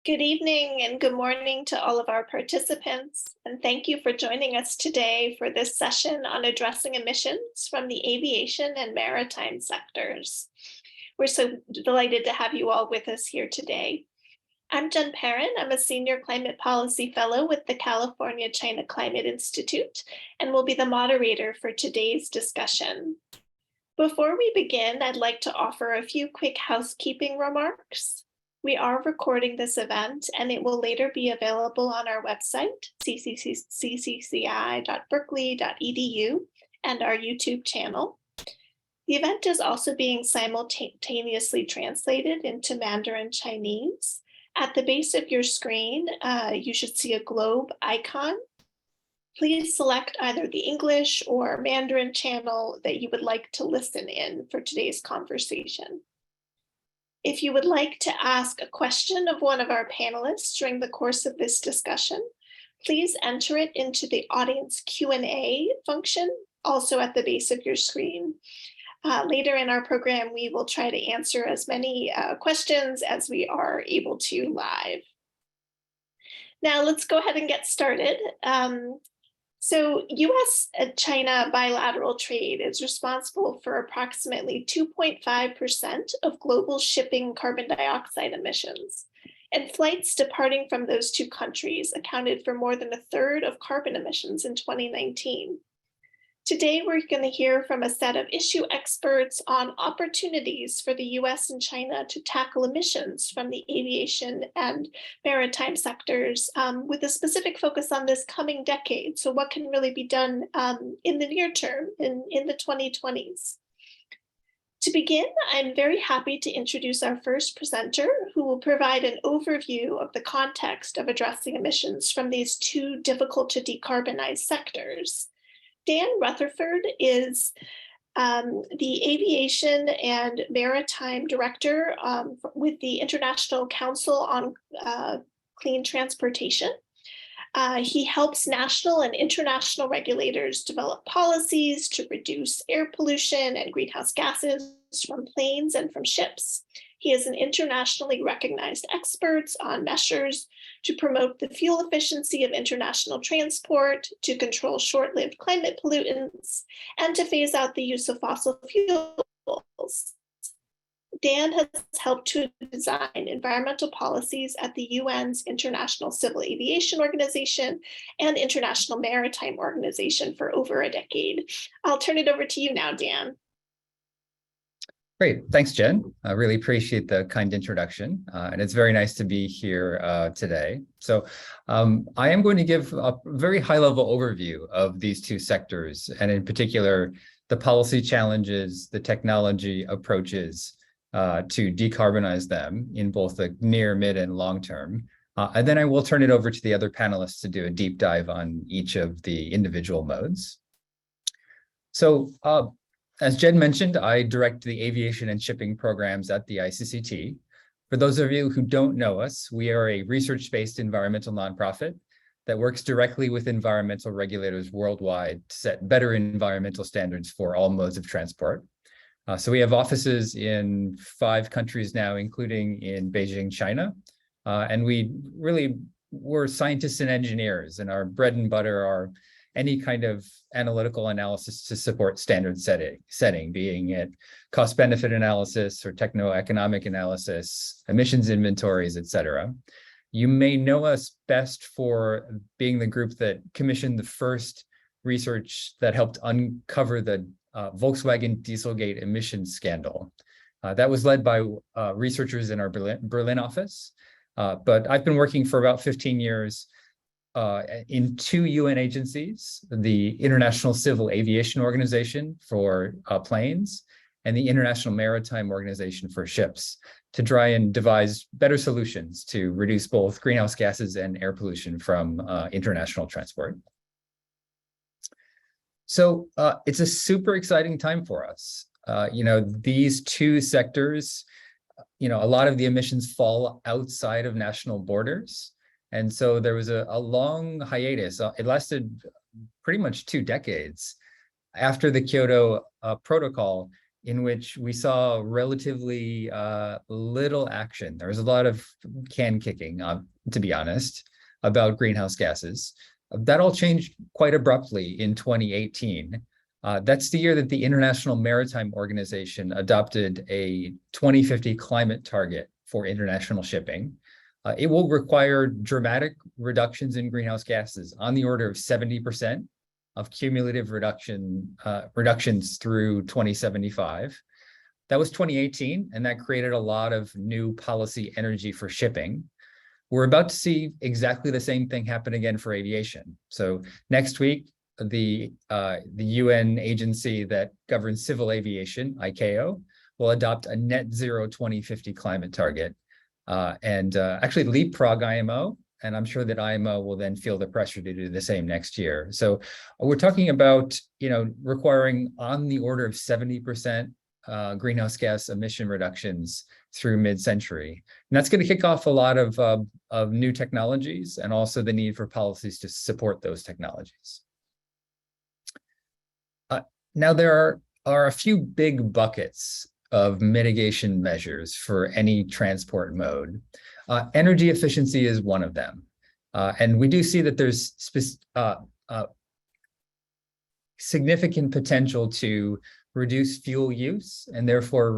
Good evening and good morning to all of our participants, and thank you for joining us today for this session on addressing emissions from the aviation and maritime sectors. We're so delighted to have you all with us here today. I'm Jen Perrin. I'm a Senior Climate Policy Fellow with the California China Climate Institute and will be the moderator for today's discussion. Before we begin, I'd like to offer a few quick housekeeping remarks. We are recording this event and it will later be available on our website, ccci.berkeley.edu, and our YouTube channel. The event is also being simultaneously translated into Mandarin Chinese. At the base of your screen, you should see a globe icon. Please select either the English or Mandarin channel that you would like to listen in for today's conversation. If you would like to ask a question of one of our panelists during the course of this discussion, please enter it into the audience Q&A function, also at the base of your screen. Later in our program, we will try to answer as many questions as we are able to live. Now let's go ahead and get started. So US-China bilateral trade is responsible for approximately 2.5% of global shipping carbon dioxide emissions. And flights departing from those two countries accounted for more than a third of carbon emissions in 2019. Today, we're going to hear from a set of issue experts on opportunities for the US and China to tackle emissions from the aviation and maritime sectors with a specific focus on this coming decade. So what can really be done in the near term, in the 2020s? To begin, I'm very happy to introduce our first presenter, who will provide an overview of the context of addressing emissions from these two difficult to decarbonize sectors. Dan Rutherford is the Aviation and Maritime Director with the International Council on Clean Transportation. He helps national and international regulators develop policies to reduce air pollution and greenhouse gases from planes and from ships. He is an internationally recognized expert on measures to promote the fuel efficiency of international transport, to control short-lived climate pollutants, and to phase out the use of fossil fuels. Dan has helped to design environmental policies at the UN's International Civil Aviation Organization and International Maritime Organization for over a decade. I'll turn it over to you now, Dan. Great. Thanks, Jen. I really appreciate the kind introduction. And it's very nice to be here today. So I am going to give a very high-level overview of these two sectors, and in particular, the policy challenges, the technology approaches to decarbonize them in both the near, mid, and long term. And then I will turn it over to the other panelists to do a deep dive on each of the individual modes. So as Jen mentioned, I direct the aviation and shipping programs at the ICCT. For those of you who don't know us, we are a research-based environmental nonprofit that works directly with environmental regulators worldwide to set better environmental standards for all modes of transport. So we have offices in 5 countries now, including in Beijing, China. And we're scientists and engineers, and our bread and butter are any kind of analytical analysis to support standard setting, being it cost-benefit analysis or techno-economic analysis, emissions inventories, et cetera. You may know us best for being the group that commissioned the first research that helped uncover the Volkswagen Dieselgate emissions scandal. That was led by researchers in our Berlin office, but I've been working for about 15 years in 2 UN agencies, the International Civil Aviation Organization for planes and the International Maritime Organization for ships, to try and devise better solutions to reduce both greenhouse gases and air pollution from international transport. So it's a super exciting time for us. These two sectors, a lot of the emissions fall outside of national borders. And so there was a long hiatus. It lasted pretty much 2 decades. After the Kyoto Protocol, in which we saw relatively little action. There was a lot of can kicking, to be honest, about greenhouse gases. That all changed quite abruptly in 2018. That's the year that the International Maritime Organization adopted a 2050 climate target for international shipping. It will require dramatic reductions in greenhouse gases on the order of 70% of cumulative reductions through 2075. That was 2018, and that created a lot of new policy energy for shipping. We're about to see exactly the same thing happen again for aviation. So next week, the UN agency that governs civil aviation, ICAO, will adopt a net zero 2050 climate target and actually leapfrog IMO. And I'm sure that IMO will then feel the pressure to do the same next year. So we're talking about, requiring on the order of 70% greenhouse gas emission reductions through mid-century. And that's going to kick off a lot of new technologies and also the need for policies to support those technologies. Now, there are a few big buckets of mitigation measures for any transport mode. Energy efficiency is one of them. And we do see that there's significant potential to reduce fuel use and therefore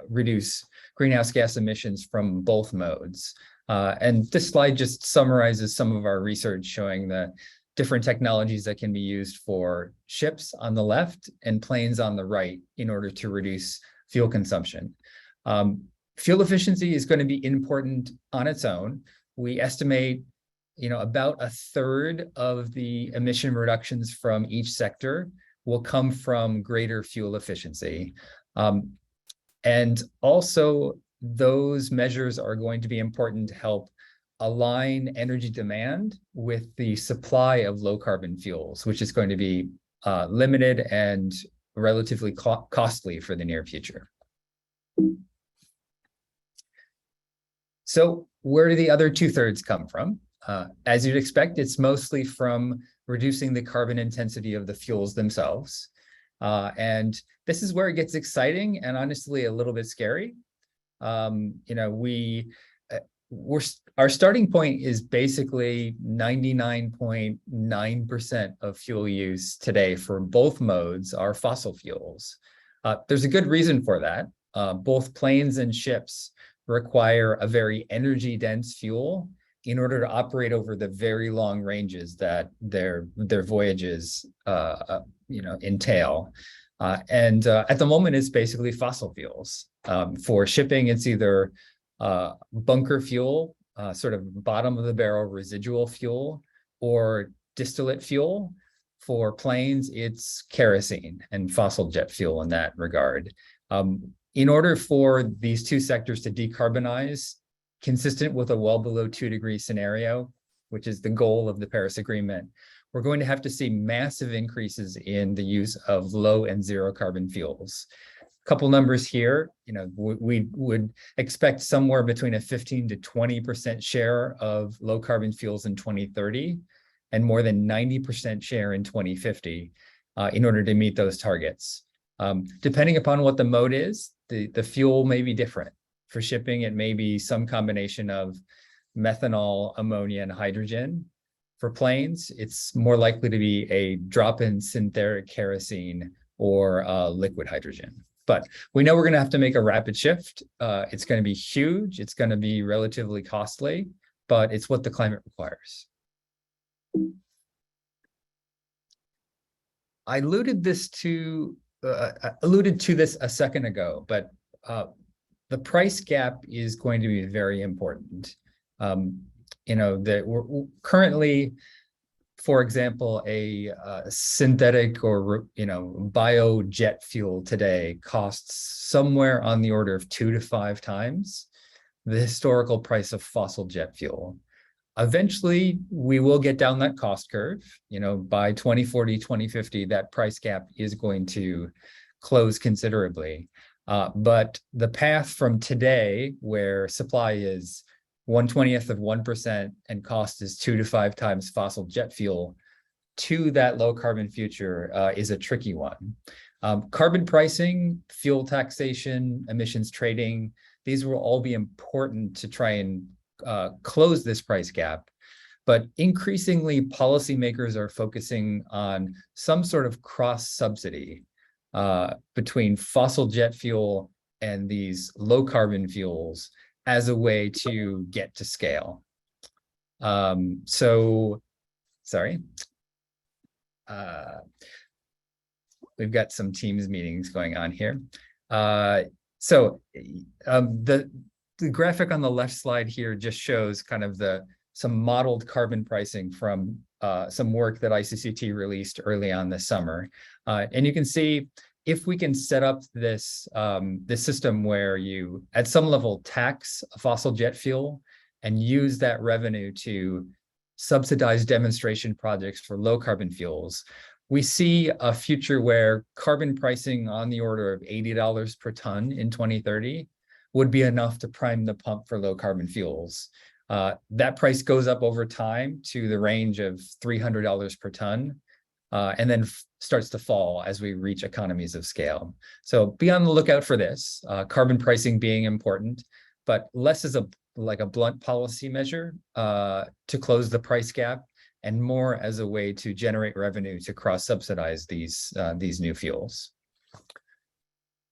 reduce greenhouse gas emissions from both modes. And this slide just summarizes some of our research showing the different technologies that can be used for ships on the left and planes on the right in order to reduce fuel consumption. Fuel efficiency is going to be important on its own. We estimate, about a third of the emission reductions from each sector will come from greater fuel efficiency. And also, those measures are going to be important to help align energy demand with the supply of low carbon fuels, which is going to be limited and relatively costly for the near future. So where do the other 2/3 come from? As you'd expect, it's mostly from reducing the carbon intensity of the fuels themselves. And this is where it gets exciting and honestly a little bit scary. Our starting point is basically 99.9% of fuel use today for both modes are fossil fuels. There's a good reason for that. Both planes and ships require a very energy dense fuel in order to operate over the very long ranges that their voyages entail. And at the moment, it's basically fossil fuels. For shipping, it's either bunker fuel, sort of bottom of the barrel residual fuel, or distillate fuel. For planes, it's kerosene and fossil jet fuel in that regard. In order for these two sectors to decarbonize, consistent with a well below 2 degree scenario, which is the goal of the Paris Agreement, we're going to have to see massive increases in the use of low and zero carbon fuels. A couple numbers here, we would expect somewhere between a 15 to 20% share of low carbon fuels in 2030 and more than 90% share in 2050 in order to meet those targets. Depending upon what the mode is, the fuel may be different. For shipping, it may be some combination of methanol, ammonia, and hydrogen. For planes, it's more likely to be a drop-in synthetic kerosene or liquid hydrogen. But we know we're going to have to make a rapid shift. It's going to be huge. It's going to be relatively costly, but it's what the climate requires. I alluded to this a second ago, but the price gap is going to be very important. That we're currently, for example, a synthetic or biojet fuel today costs somewhere on the order of 2 to 5 times the historical price of fossil jet fuel. Eventually, we will get down that cost curve. By 2040, 2050, that price gap is going to close considerably. But the path from today, where supply is 1/20th of 1% and cost is 2 to 5 times fossil jet fuel, to that low carbon future is a tricky one. Carbon pricing, fuel taxation, emissions trading, these will all be important to try and close this price gap. But increasingly, policymakers are focusing on some sort of cross-subsidy between fossil jet fuel and these low carbon fuels as a way to get to scale. We've got some Teams meetings going on here. The graphic on the left slide here just shows kind of some modeled carbon pricing from some work that ICCT released early on this summer. And you can see if we can set up this system where you, at some level, tax fossil jet fuel and use that revenue to subsidize demonstration projects for low carbon fuels, we see a future where carbon pricing on the order of $80 per ton in 2030 would be enough to prime the pump for low carbon fuels. That price goes up over time to the range of $300 per ton, and then starts to fall as we reach economies of scale. So be on the lookout for this, carbon pricing being important, but less as like a blunt policy measure to close the price gap, and more as a way to generate revenue to cross-subsidize these new fuels.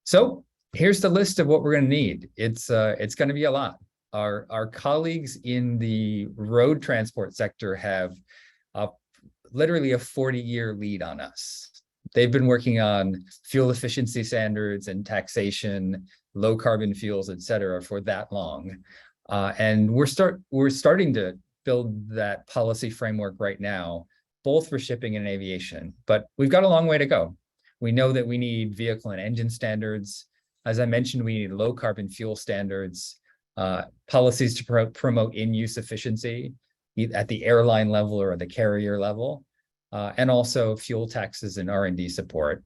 So here's the list of what we're going to need. It's going to be a lot. Our colleagues in the road transport sector have literally a 40-year lead on us. They've been working on fuel efficiency standards and taxation, low carbon fuels, et cetera, for that long. And we're starting to build that policy framework right now, both for shipping and aviation, but we've got a long way to go. We know that we need vehicle and engine standards. As I mentioned, we need low carbon fuel standards, policies to promote in-use efficiency at the airline level or the carrier level, and also fuel taxes and R&D support.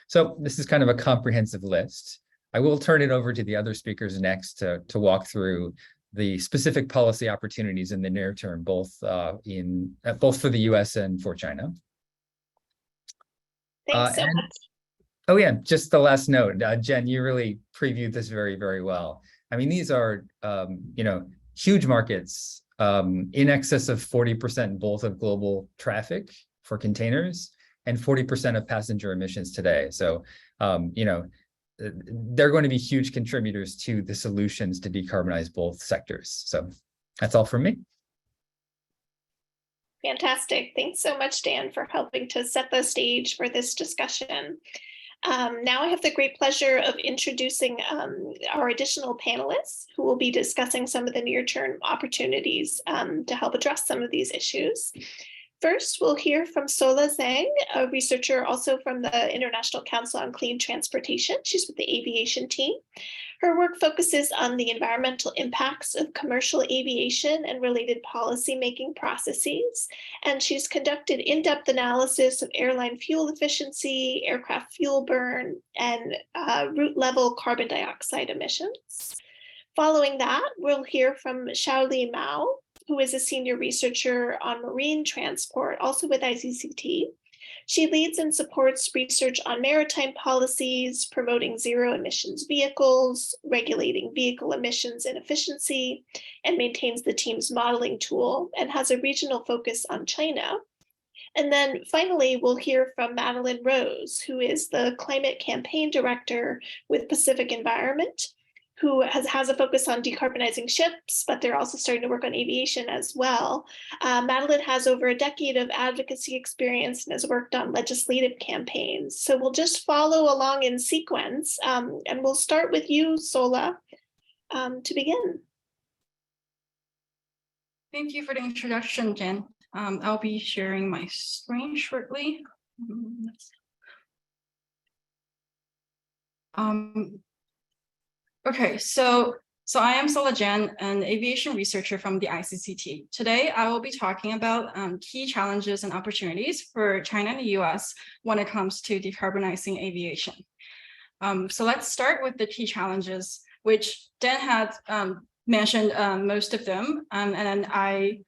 So this is kind of a comprehensive list. I will turn it over to the other speakers next to walk through the specific policy opportunities in the near term, both for the US and for China. Thanks so much. Oh yeah, just the last note, Jen, you really previewed this very, very well. I mean, these are huge markets, in excess of 40% both of global traffic for containers and 40% of passenger emissions today. So, they're going to be huge contributors to the solutions to decarbonize both sectors. So that's all from me. Fantastic. Thanks so much, Dan, for helping to set the stage for this discussion. Now I have the great pleasure of introducing our additional panelists who will be discussing some of the near-term opportunities to help address some of these issues. First, we'll hear from Sola Zhang, a researcher also from the International Council on Clean Transportation. She's with the aviation team. Her work focuses on the environmental impacts of commercial aviation and related policymaking processes. And she's conducted in-depth analysis of airline fuel efficiency, aircraft fuel burn, and route level carbon dioxide emissions. Following that, we'll hear from Xiaoli Mao, who is a senior researcher on marine transport, also with ICCT. She leads and supports research on maritime policies, promoting zero emissions vehicles, regulating vehicle emissions and efficiency, and maintains the team's modeling tool, and has a regional focus on China. And then finally, we'll hear from Madeline Rose, who is the climate campaign director with Pacific Environment, who has a focus on decarbonizing ships, but they're also starting to work on aviation as well. Madeline has over a decade of advocacy experience and has worked on legislative campaigns. So we'll just follow along in sequence, and we'll start with you, Sola, to begin. Thank you for the introduction, Jen. I'll be sharing my screen shortly. Okay, so I am Sola Jen, an aviation researcher from the ICCT. Today, I will be talking about key challenges and opportunities for China and the US when it comes to decarbonizing aviation. So let's start with the key challenges, which Dan had mentioned most of them, and then I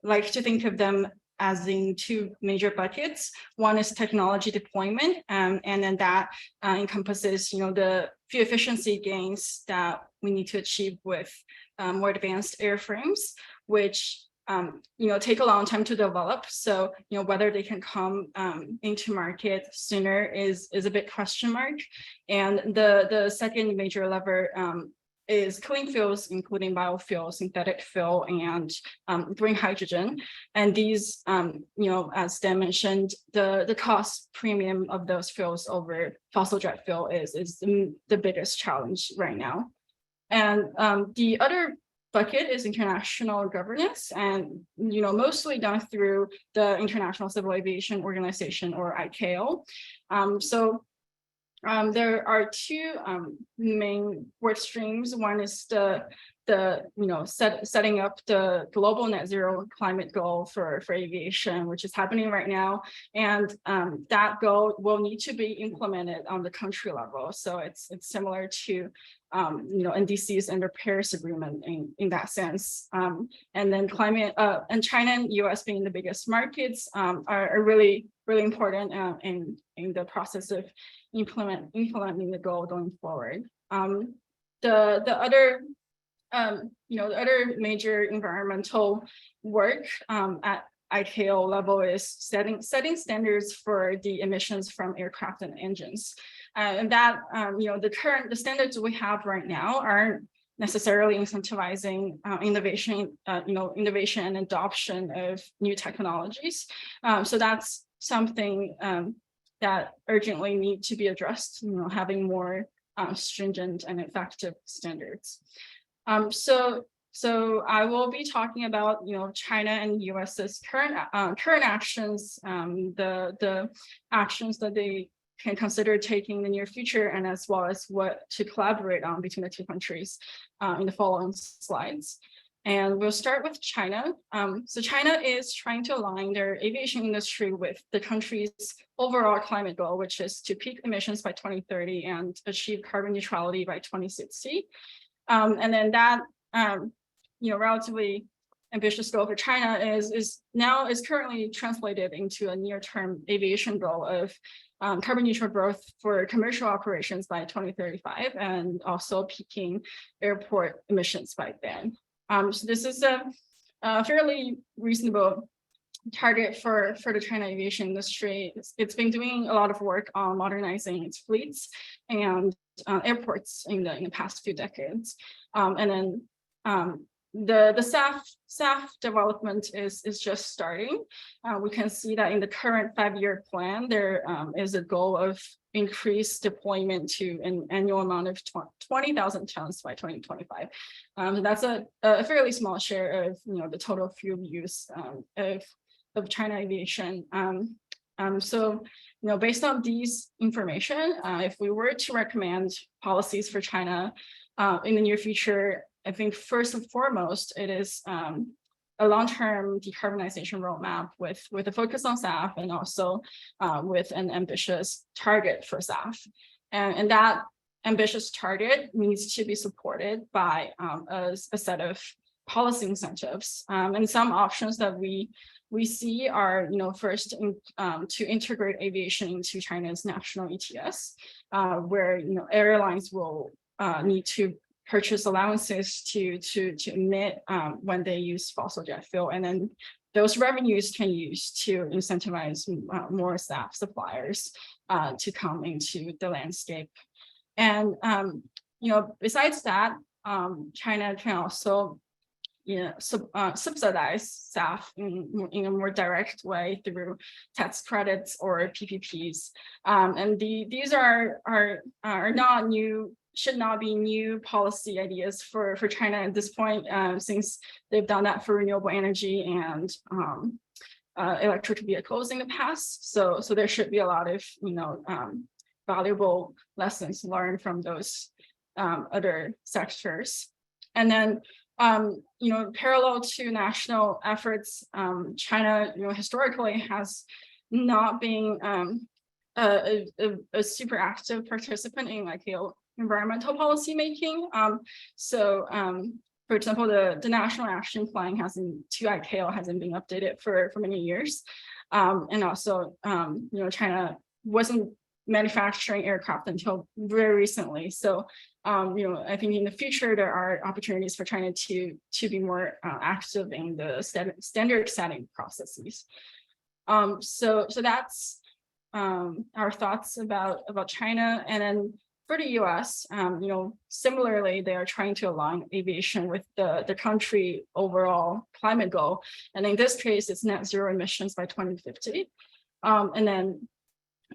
like to think of them as in two major buckets. One is technology deployment, and then that encompasses, the fuel efficiency gains that we need to achieve with more advanced airframes, which take a long time to develop. So, whether they can come into market sooner is a big question mark. And the second major lever is clean fuels, including biofuel, synthetic fuel, and green hydrogen. And these, as Dan mentioned, the cost premium of those fuels over fossil jet fuel is the biggest challenge right now. And the other bucket is international governance, and mostly done through the International Civil Aviation Organization, or ICAO. There are two main work streams. One is setting up the global net zero climate goal for aviation, which is happening right now, and that goal will need to be implemented on the country level. So it's similar to NDCs under Paris Agreement in that sense. And then climate and China and US being the biggest markets are really important in the process of implementing the goal going forward. The other major environmental work at ICAO level is setting standards for the emissions from aircraft and engines, and that the standards we have right now aren't necessarily incentivizing innovation and adoption of new technologies. So that's something that urgently need to be addressed. Having more stringent and effective standards. So I will be talking about China and US's current actions, the actions that they can consider taking in the near future, and as well as what to collaborate on between the two countries in the following slides. And we'll start with China. So China is trying to align their aviation industry with the country's overall climate goal, which is to peak emissions by 2030 and achieve carbon neutrality by 2060. And then that relatively ambitious goal for China is currently translated into a near-term aviation goal of carbon neutral growth for commercial operations by 2035, and also peaking airport emissions by then. So this is a fairly reasonable target for the China aviation industry. It's been doing a lot of work on modernizing its fleets and airports in the past few decades. And then the SAF development is just starting. We can see that in the current 5-year plan, there is a goal of increased deployment to an annual amount of 20,000 tons by 2025. That's a fairly small share of the total fuel use of China aviation. So based on these information, if we were to recommend policies for China in the near future, I think first and foremost, it is a long-term decarbonization roadmap with a focus on SAF, and also with an ambitious target for SAF. And that ambitious target needs to be supported by a set of policy incentives. And some options that we see are, first to integrate aviation into China's national ETS, where airlines will need to purchase allowances to emit when they use fossil jet fuel, and then those revenues can use to incentivize more SAF suppliers to come into the landscape. And besides that, China can also subsidize SAF in a more direct way through tax credits or PPPs, and these are not new. Should not be new policy ideas for China at this point, since they've done that for renewable energy and electric vehicles in the past. So there should be a lot of valuable lessons learned from those other sectors. And then parallel to national efforts, China historically has not been a super active participant in environmental policy making. So for example, the National Action Plan to ICAO hasn't been updated for many years. And also, China wasn't manufacturing aircraft until very recently. So, I think in the future, there are opportunities for China to be more active in the standard setting processes. So that's our thoughts about China. And then for the US, similarly, they are trying to align aviation with the country overall climate goal. And in this case, it's net zero emissions by 2050. And then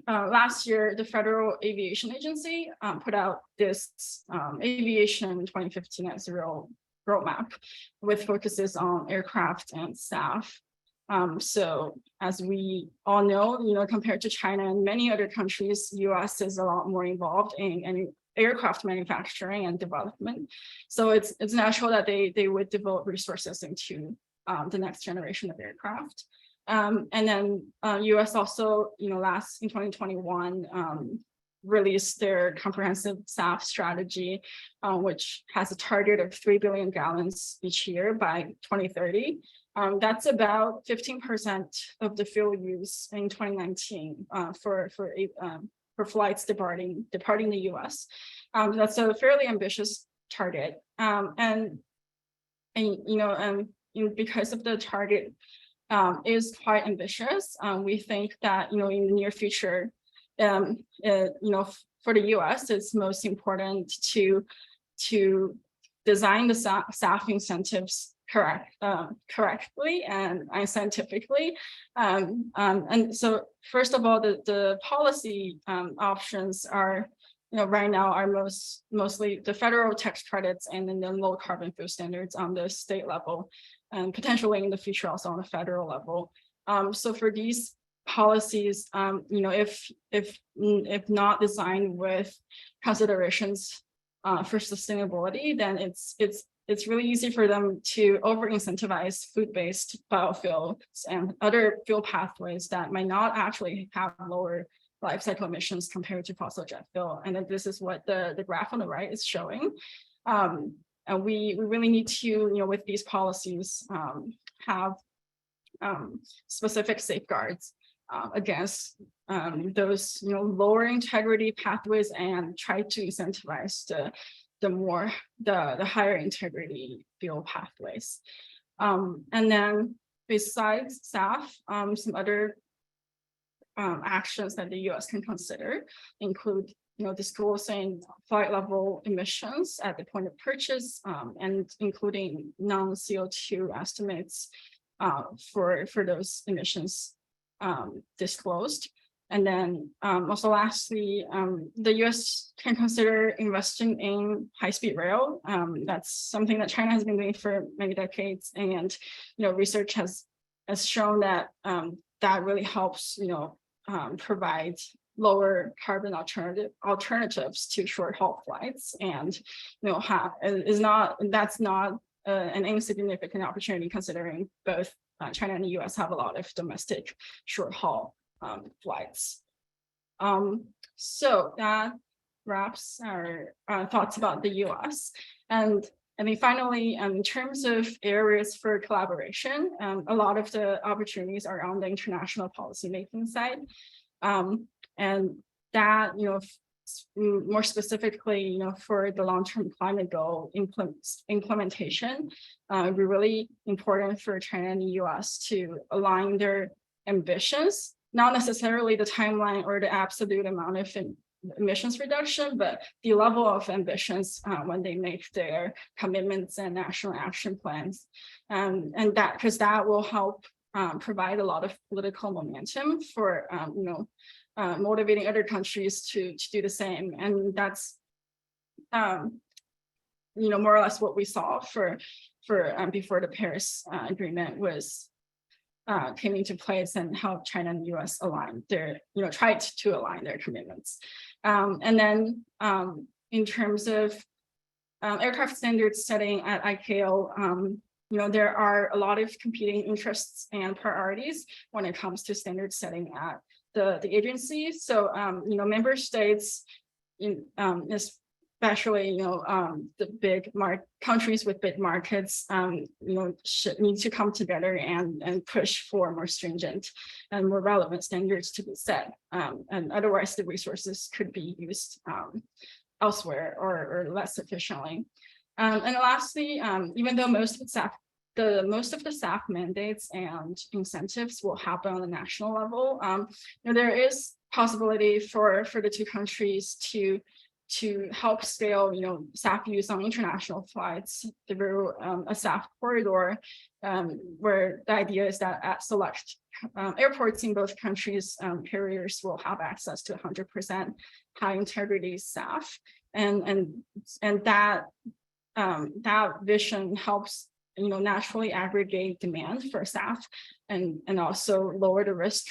last year, the Federal Aviation Agency put out this Aviation 2050 net zero roadmap with focuses on aircraft and staff. So as we all know, compared to China and many other countries, US is a lot more involved in aircraft manufacturing and development. So it's natural that they would devote resources into the next generation of aircraft. And then US also, in 2021, released their comprehensive SAF strategy, which has a target of 3 billion gallons each year by 2030. That's about 15% of the fuel use in 2019 for flights departing the US. That's a fairly ambitious target, and because of the target is quite ambitious, we think that in the near future, for the US, it's most important to design the SAF incentives correctly and scientifically. And so first of all, the policy options are, right now are mostly the federal tax credits and then the low carbon fuel standards on the state level, and potentially in the future also on the federal level. So for these policies, if not designed with considerations for sustainability, then it's really easy for them to over-incentivize food-based biofuels and other fuel pathways that might not actually have lower life cycle emissions compared to fossil jet fuel. And then this is what the graph on the right is showing. And we really need to, with these policies, have specific safeguards against those, lower integrity pathways, and try to incentivize the higher integrity fuel pathways. And then besides SAF, some other actions that the US can consider include, disclosing flight level emissions at the point of purchase, and including non-CO2 estimates for those emissions disclosed. And then also lastly, the US can consider investing in high-speed rail. That's something that China has been doing for many decades. And, research has shown that that really helps, provide lower carbon alternatives to short haul flights. And, that's not an insignificant opportunity, considering both China and the US have a lot of domestic short haul flights. So that wraps our thoughts about the US. And I mean, finally, in terms of areas for collaboration, a lot of the opportunities are on the international policymaking side. And that, more specifically, for the long-term climate goal implementation, it'd be really important for China and the US to align their ambitions, not necessarily the timeline or the absolute amount of emissions reduction, but the level of ambitions when they make their commitments and national action plans. And that, because that will help provide a lot of political momentum for, motivating other countries to do the same. And that's, more or less what we saw for before the Paris Agreement was came into place, and how China and the US aligned their, tried to align their commitments. And then in terms of aircraft standards setting at ICAO, there are a lot of competing interests and priorities when it comes to standard setting at the agency. So, member states, especially, the big countries with big markets, should need to come together and push for more stringent and more relevant standards to be set. And otherwise, the resources could be used elsewhere or less efficiently. And lastly, even though most of the SAF mandates and incentives will happen on the national level, there is possibility for the two countries to help scale, SAF use on international flights through a SAF corridor, where the idea is that at select airports in both countries, carriers will have access to 100% high integrity SAF, and that vision helps naturally aggregate demand for SAF and also lower the risk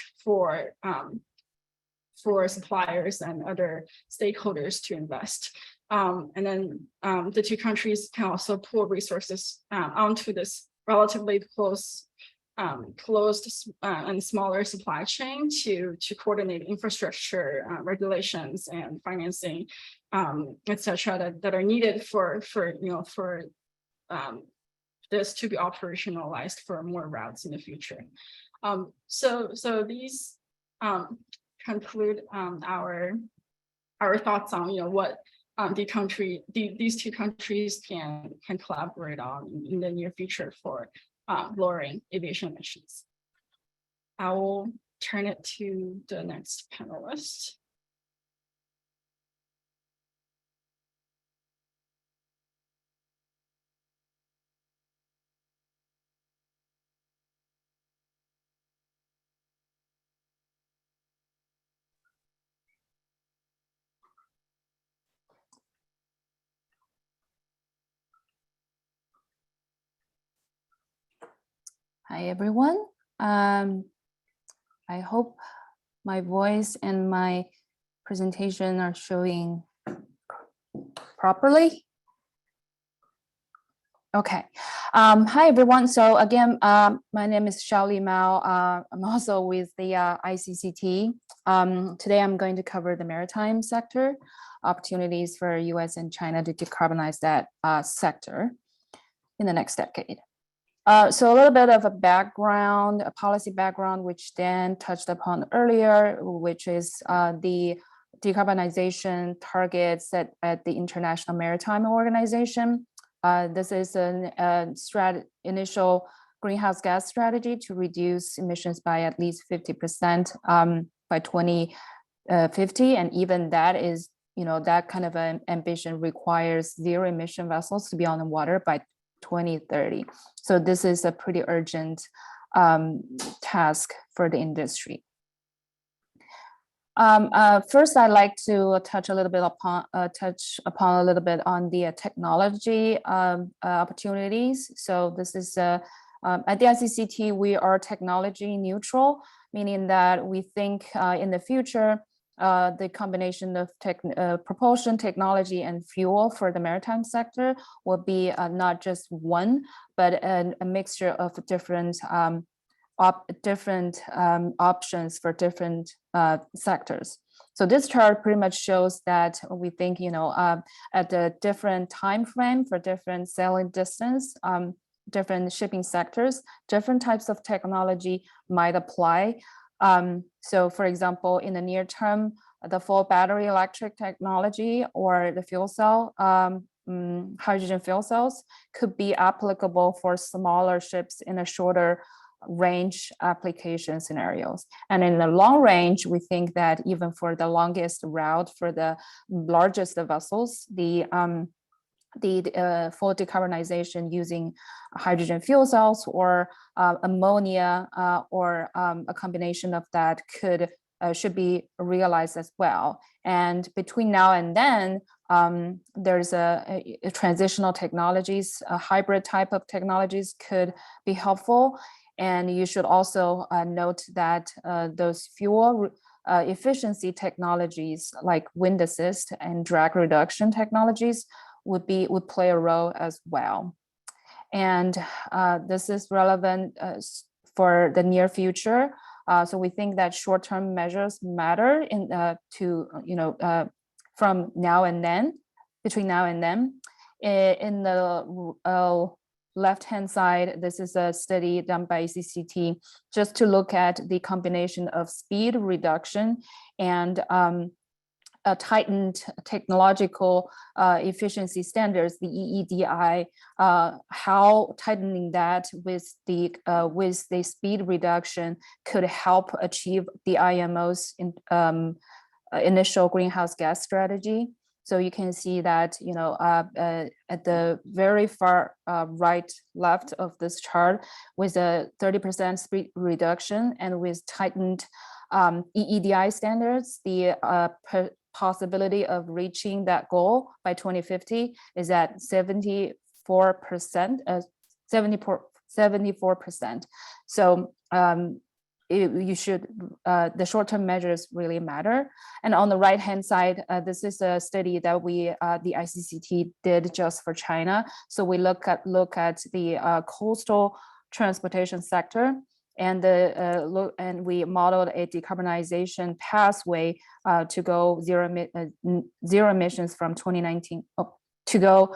for suppliers and other stakeholders to invest. And then the two countries can also pool resources onto this relatively closed and smaller supply chain to coordinate infrastructure, regulations, and financing, etc., that are needed for this to be operationalized for more routes in the future. So these conclude our thoughts on what these two countries can collaborate on in the near future for lowering aviation emissions. I will turn it to the next panelist. Hi, everyone. I hope my voice and my presentation are showing properly. Okay. Hi, everyone. So again, my name is Xiaoli Mao. I'm also with the ICCT. Today, I'm going to cover the maritime sector, opportunities for US and China to decarbonize that sector in the next decade. So a little bit of a background, a policy background, which Dan touched upon earlier, which is the decarbonization targets set at the International Maritime Organization. This is an initial greenhouse gas strategy to reduce emissions by at least 50% by 2050, and even that is, that kind of an ambition requires zero emission vessels to be on the water by 2030. So this is a pretty urgent task for the industry. First, I'd like to touch upon a little bit on the technology opportunities. So this is at the ICCT, we are technology neutral, meaning that we think in the future, the combination of propulsion technology and fuel for the maritime sector will be not just one, but a mixture of different options for different sectors. So this chart pretty much shows that we think, at the different time frame for different sailing distance, different shipping sectors, different types of technology might apply. So for example, in the near term, the full battery electric technology or the fuel cell, hydrogen fuel cells could be applicable for smaller ships in a shorter range application scenarios. And in the long range, we think that even for the longest route for the largest vessels, the full decarbonization using hydrogen fuel cells or ammonia or a combination of that should be realized as well. And between now and then, there's a transitional technologies, a hybrid type of technologies could be helpful. And you should also note that those fuel efficiency technologies like wind assist and drag reduction technologies would play a role as well. And this is relevant for the near future. So we think that short-term measures matter from now and then. between now and then. In the left-hand side, this is a study done by CCT just to look at the combination of speed reduction and a tightened technological efficiency standards, the EEDI, how tightening that with the speed reduction could help achieve the IMO's initial greenhouse gas strategy. So you can see that, you know, at the very far left of this chart, with a 30% speed reduction and with tightened EEDI standards, the possibility of reaching that goal by 2050 is at 74%. So you should, the short-term measures really matter. And on the right-hand side, this is a study that the ICCT did just for China. So we look at the coastal transportation sector, and we modeled a decarbonization pathway to go zero emissions from 2019 to go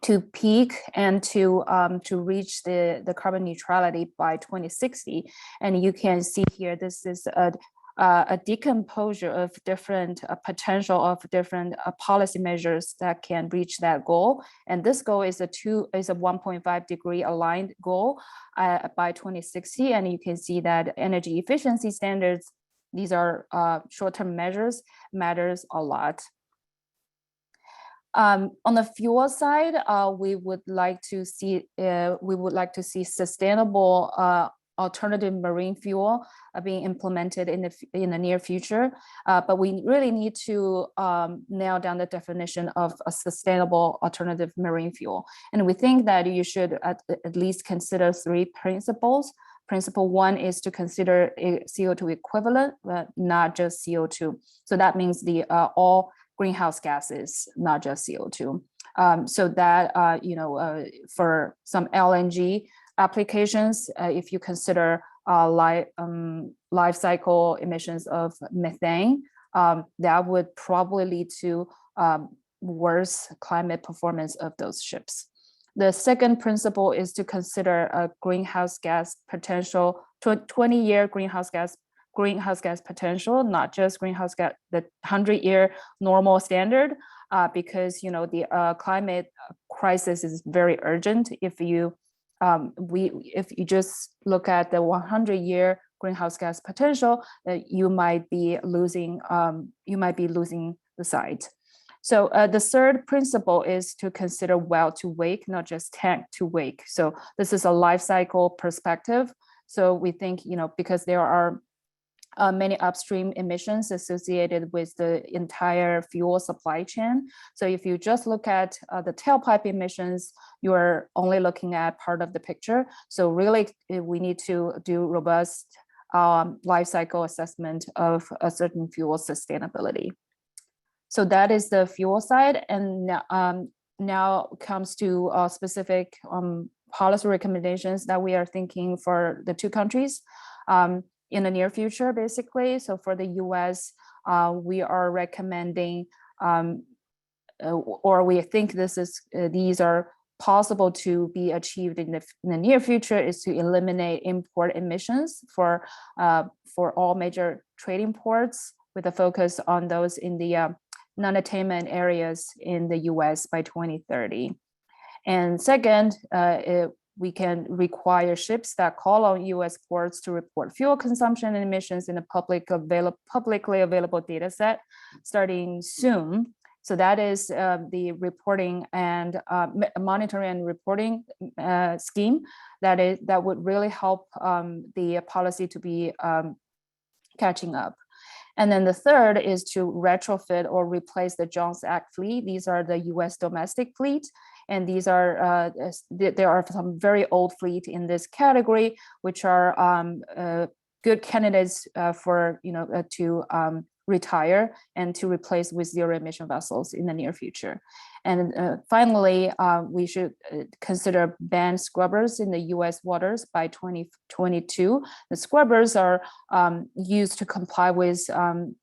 to peak and to reach the carbon neutrality by 2060. And you can see here, this is a decomposure of different potential of different policy measures that can reach that goal. And this goal is a 1.5 degree aligned goal by 2060. And you can see that energy efficiency standards, these are short-term measures, matters a lot. On the fuel side, we would like to see sustainable alternative marine fuel being implemented in the near future, but we really need to nail down the definition of a sustainable alternative marine fuel. And we think that you should at least consider 3 principles. Principle 1 is to consider a CO2 equivalent, but not just CO2. So that means the all greenhouse gases, not just CO2. So that, you know, for some LNG applications, if you consider life cycle emissions of methane, that would probably lead to worse climate performance of those ships. The second principle is to consider a greenhouse gas potential, 20-year greenhouse gas potential, not just greenhouse gas, the 100-year normal standard, because, you know, the climate crisis is very urgent. If you just look at the 100-year greenhouse gas potential, you might be losing the sight. So the third principle is to consider well to wake, not just tank to wake. So this is a life cycle perspective. So we think, you know, because there are many upstream emissions associated with the entire fuel supply chain. So if you just look at the tailpipe emissions, you're only looking at part of the picture. So really, we need to do robust life cycle assessment of a certain fuel sustainability. So that is the fuel side. And now comes to specific policy recommendations that we are thinking for the 2 countries. In the near future, basically. So for the US, we are recommending, or we think these are possible to be achieved in the near future, is to eliminate import emissions for all major trading ports, with a focus on those in the non-attainment areas in the US by 2030. And second, we can require ships that call on US ports to report fuel consumption and emissions in a publicly available data set starting soon. So that is the reporting and monitoring and reporting scheme that would really help the policy to be catching up. And then the third is to retrofit or replace the Jones Act fleet. These are the US domestic fleet. And these are, there are some very old fleet in this category, which are good candidates for, you know, to retire and to replace with zero emission vessels in the near future. And finally, we should consider ban scrubbers in the US waters by 2022. The scrubbers are used to comply with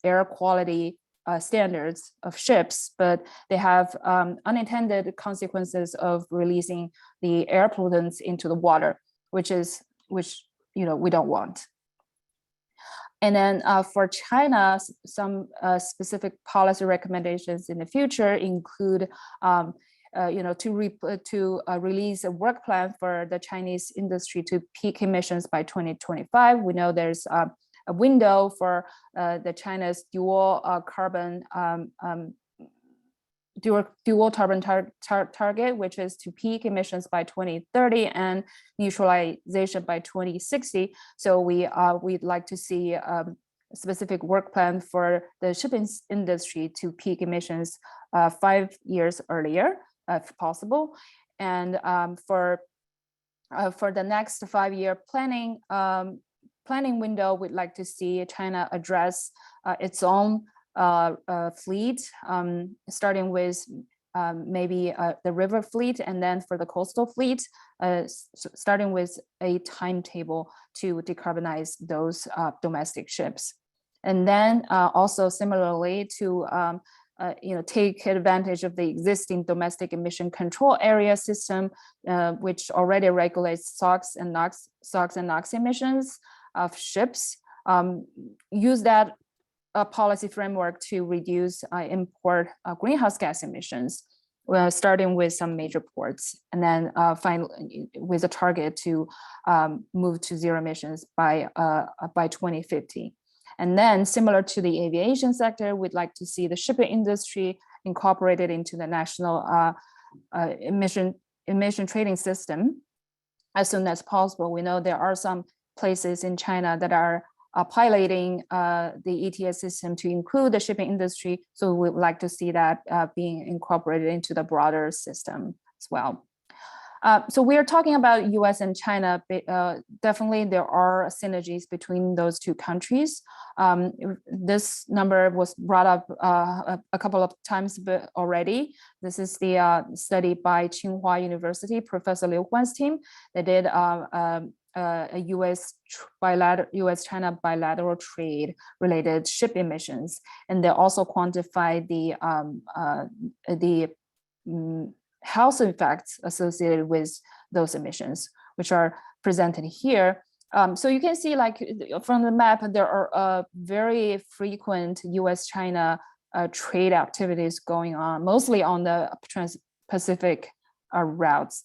air quality standards of ships, but they have unintended consequences of releasing the air pollutants into the water, which we don't want. And then for China, some specific policy recommendations in the future include, to release a work plan for the Chinese industry to peak emissions by 2025. We know there's a window for the China's dual carbon target, which is to peak emissions by 2030 and neutralization by 2060. So we'd like to see a specific work plan for the shipping industry to peak emissions 5 years earlier, if possible. And for the next 5-year planning window, we'd like to see China address its own fleet, starting with maybe the river fleet, and then for the coastal fleet, starting with a timetable to decarbonize those domestic ships. And then also similarly to take advantage of the existing domestic emission control area system, which already regulates SOx and NOx emissions of ships. Use that policy framework to reduce import greenhouse gas emissions, starting with some major ports, and then finally with a target to move to zero emissions by 2050. And then similar to the aviation sector, we'd like to see the shipping industry incorporated into the national emission trading system as soon as possible. We know there are some places in China that are piloting the ETS system to include the shipping industry. So we would like to see that being incorporated into the broader system as well. So we are talking about US and China. Definitely there are synergies between those two countries. This number was brought up a couple of times already. This is the study by Tsinghua University, Professor Liu Huan's team. They did a US-China bilateral trade related ship emissions, and they also quantified the health effects associated with those emissions, which are presented here. So you can see, like from the map, there are very frequent US-China trade activities going on, mostly on the Trans-Pacific routes.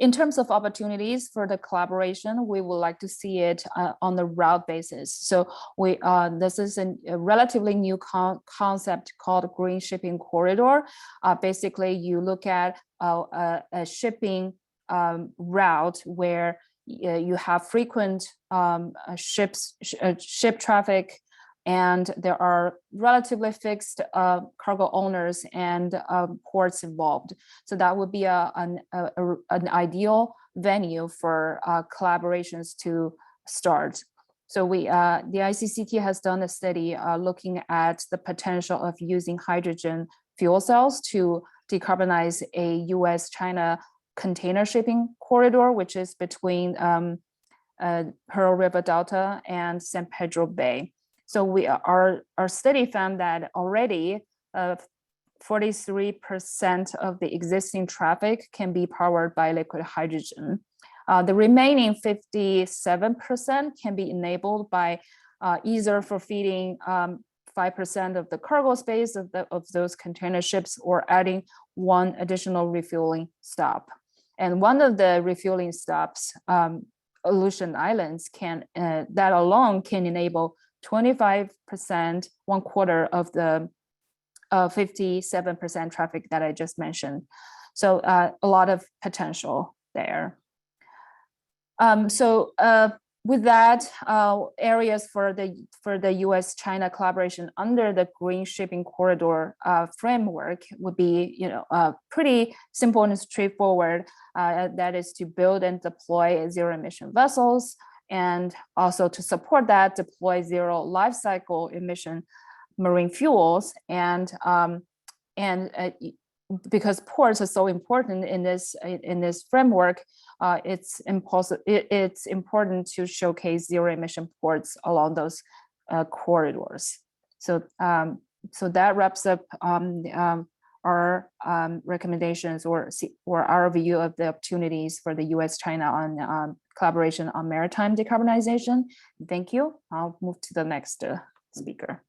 In terms of opportunities for the collaboration, we would like to see it on the route basis. So this is a relatively new concept called green shipping corridor. Basically, you look at a shipping route where you have frequent ship traffic, and there are relatively fixed cargo owners and ports involved. So that would be an ideal venue for collaborations to start. So the ICCT has done a study looking at the potential of using hydrogen fuel cells to decarbonize a US-China container shipping corridor, which is between Pearl River Delta and San Pedro Bay. So our study found that already 43% of the existing traffic can be powered by liquid hydrogen. The remaining 57% can be enabled by either for feeding 5% of the cargo space of those container ships, or adding one additional refueling stop. And one of the refueling stops, Aleutian Islands, that alone can enable 25%, 1/4 of the 57% traffic that I just mentioned. So a lot of potential there. With that, areas for the US-China collaboration under the Green Shipping Corridor framework would be, pretty simple and straightforward. That is to build and deploy zero-emission vessels, and also to support that, deploy zero life cycle emission marine fuels, and because ports are so important in this framework, it's important to showcase zero emission ports along those corridors. So that wraps up our recommendations or our view of the opportunities for the U.S.-China on collaboration on maritime decarbonization. Thank you. I'll move to the next speaker.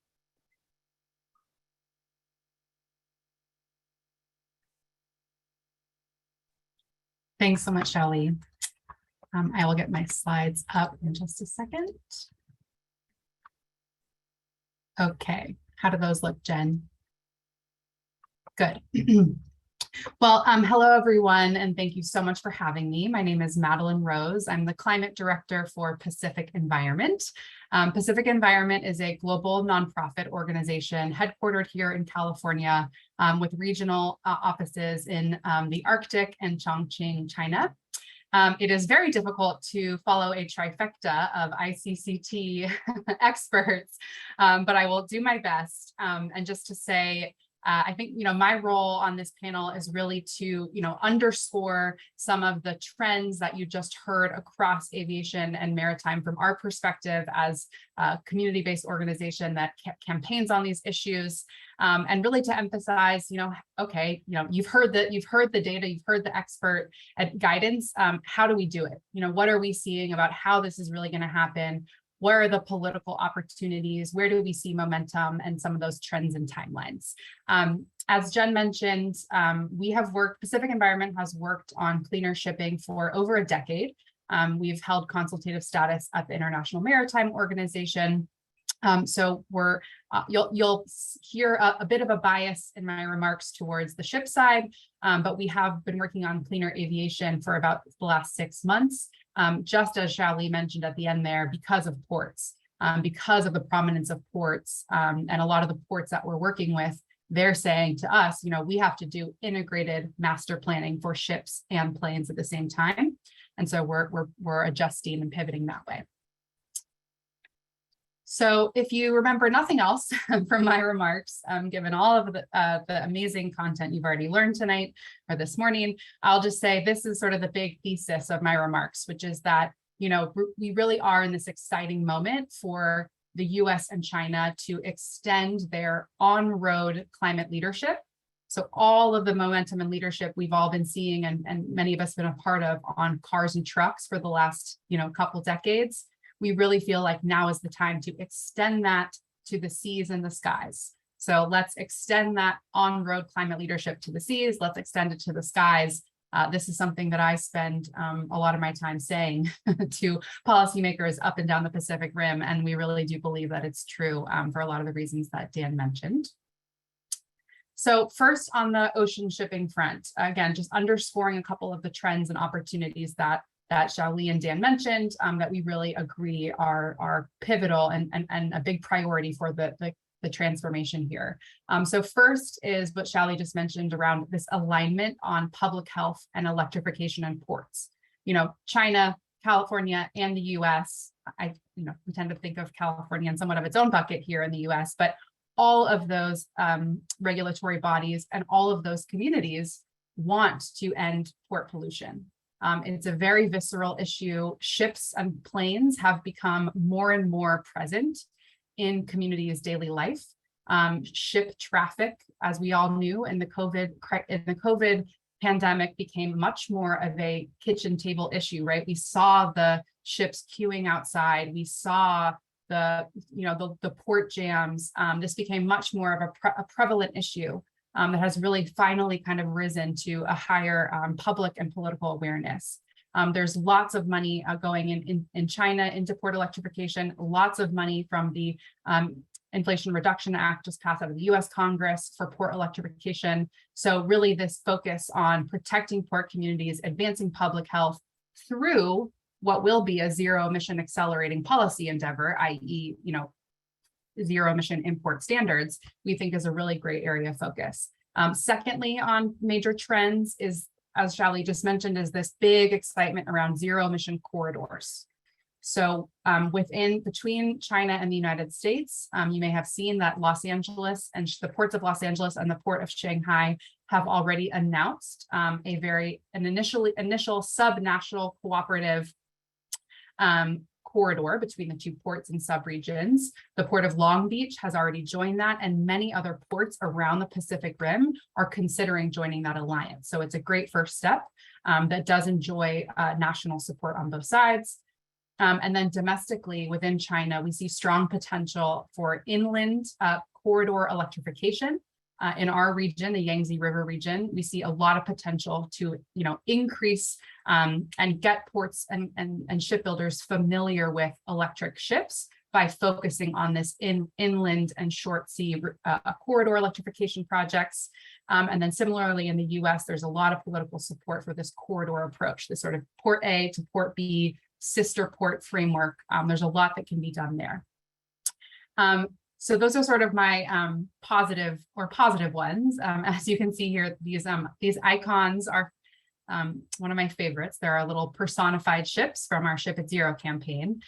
Thanks so much, Xiaoli. I will get my slides up in just a second. Okay, how do those look, Jen? Good. Well, hello, everyone, and thank you so much for having me. My name is Madeline Rose. I'm the Climate Director for Pacific Environment. Pacific Environment is a global nonprofit organization headquartered here in California with regional offices in the Arctic and Chongqing, China. It is very difficult to follow a trifecta of ICCT experts, but I will do my best. And just to say, I think, my role on this panel is really to, underscore some of the trends that you just heard across aviation and maritime from our perspective as a community-based organization that campaigns on these issues, and really to emphasize, okay, you've heard the data, you've heard the expert guidance. How do we do it? What are we seeing about how this is really going to happen? Where are the political opportunities? Where do we see momentum and some of those trends and timelines? As Jen mentioned, Pacific Environment has worked on cleaner shipping for over a decade. We've held consultative status at the International Maritime Organization. So you'll hear a bit of a bias in my remarks towards the ship side, but we have been working on cleaner aviation for about the last 6 months. Just as Xiaoli mentioned at the end there, because of ports, because of the prominence of ports, and a lot of the ports that we're working with, they're saying to us, we have to do integrated master planning for ships and planes at the same time. And so we're adjusting and pivoting that way. So if you remember nothing else from my remarks, given all of the amazing content you've already learned tonight or this morning, I'll just say this is sort of the big thesis of my remarks, which is that, we really are in this exciting moment for the US and China to extend their on-road climate leadership. So all of the momentum and leadership we've all been seeing and many of us been a part of on cars and trucks for the last, couple decades, we really feel like now is the time to extend that to the seas and the skies. So let's extend that on-road climate leadership to the seas. Let's extend it to the skies. This is something that I spend a lot of my time saying to policymakers up and down the Pacific Rim, and we really do believe that it's true for a lot of the reasons that Dan mentioned. So first on the ocean shipping front, again, just underscoring a couple of the trends and opportunities that Xiaoli and Dan mentioned that we really agree are pivotal and a big priority for the transformation here. So first is what Xiaoli just mentioned around this alignment on public health and electrification in ports. China, California, and the US, we tend to think of California in somewhat of its own bucket here in the US, but all of those regulatory bodies and all of those communities want to end port pollution. It's a very visceral issue. Ships and planes have become more and more present in communities' daily life. Ship traffic, as we all knew in the COVID pandemic, became much more of a kitchen table issue, right? We saw the ships queuing outside. We saw the port jams. This became much more of a prevalent issue. That has really finally kind of risen to a higher public and political awareness. There's lots of money going in China into port electrification, lots of money from the Inflation Reduction Act just passed out of the US Congress for port electrification. So really this focus on protecting port communities, advancing public health through what will be a zero emission accelerating policy endeavor, i.e., zero emission import standards, we think is a really great area of focus. Secondly, on major trends is, as Xiaoli just mentioned, is this big excitement around zero emission corridors. So between China and the United States, you may have seen that Los Angeles and the ports of Los Angeles and the port of Shanghai have already announced an initial subnational cooperative corridor between the two ports and subregions. The Port of Long Beach has already joined that, and many other ports around the Pacific Rim are considering joining that alliance. So it's a great first step that does enjoy national support on both sides. And then domestically within China, we see strong potential for inland corridor electrification. In our region, the Yangtze River region, we see a lot of potential to, increase and get ports and shipbuilders familiar with electric ships by focusing on this inland and short sea corridor electrification projects. And then similarly in the US, there's a lot of political support for this corridor approach, this sort of port A to port B sister port framework. There's a lot that can be done there. So those are sort of my positive ones. As you can see here, these icons are one of my favorites. There are little personified ships from our Ship at Zero campaign.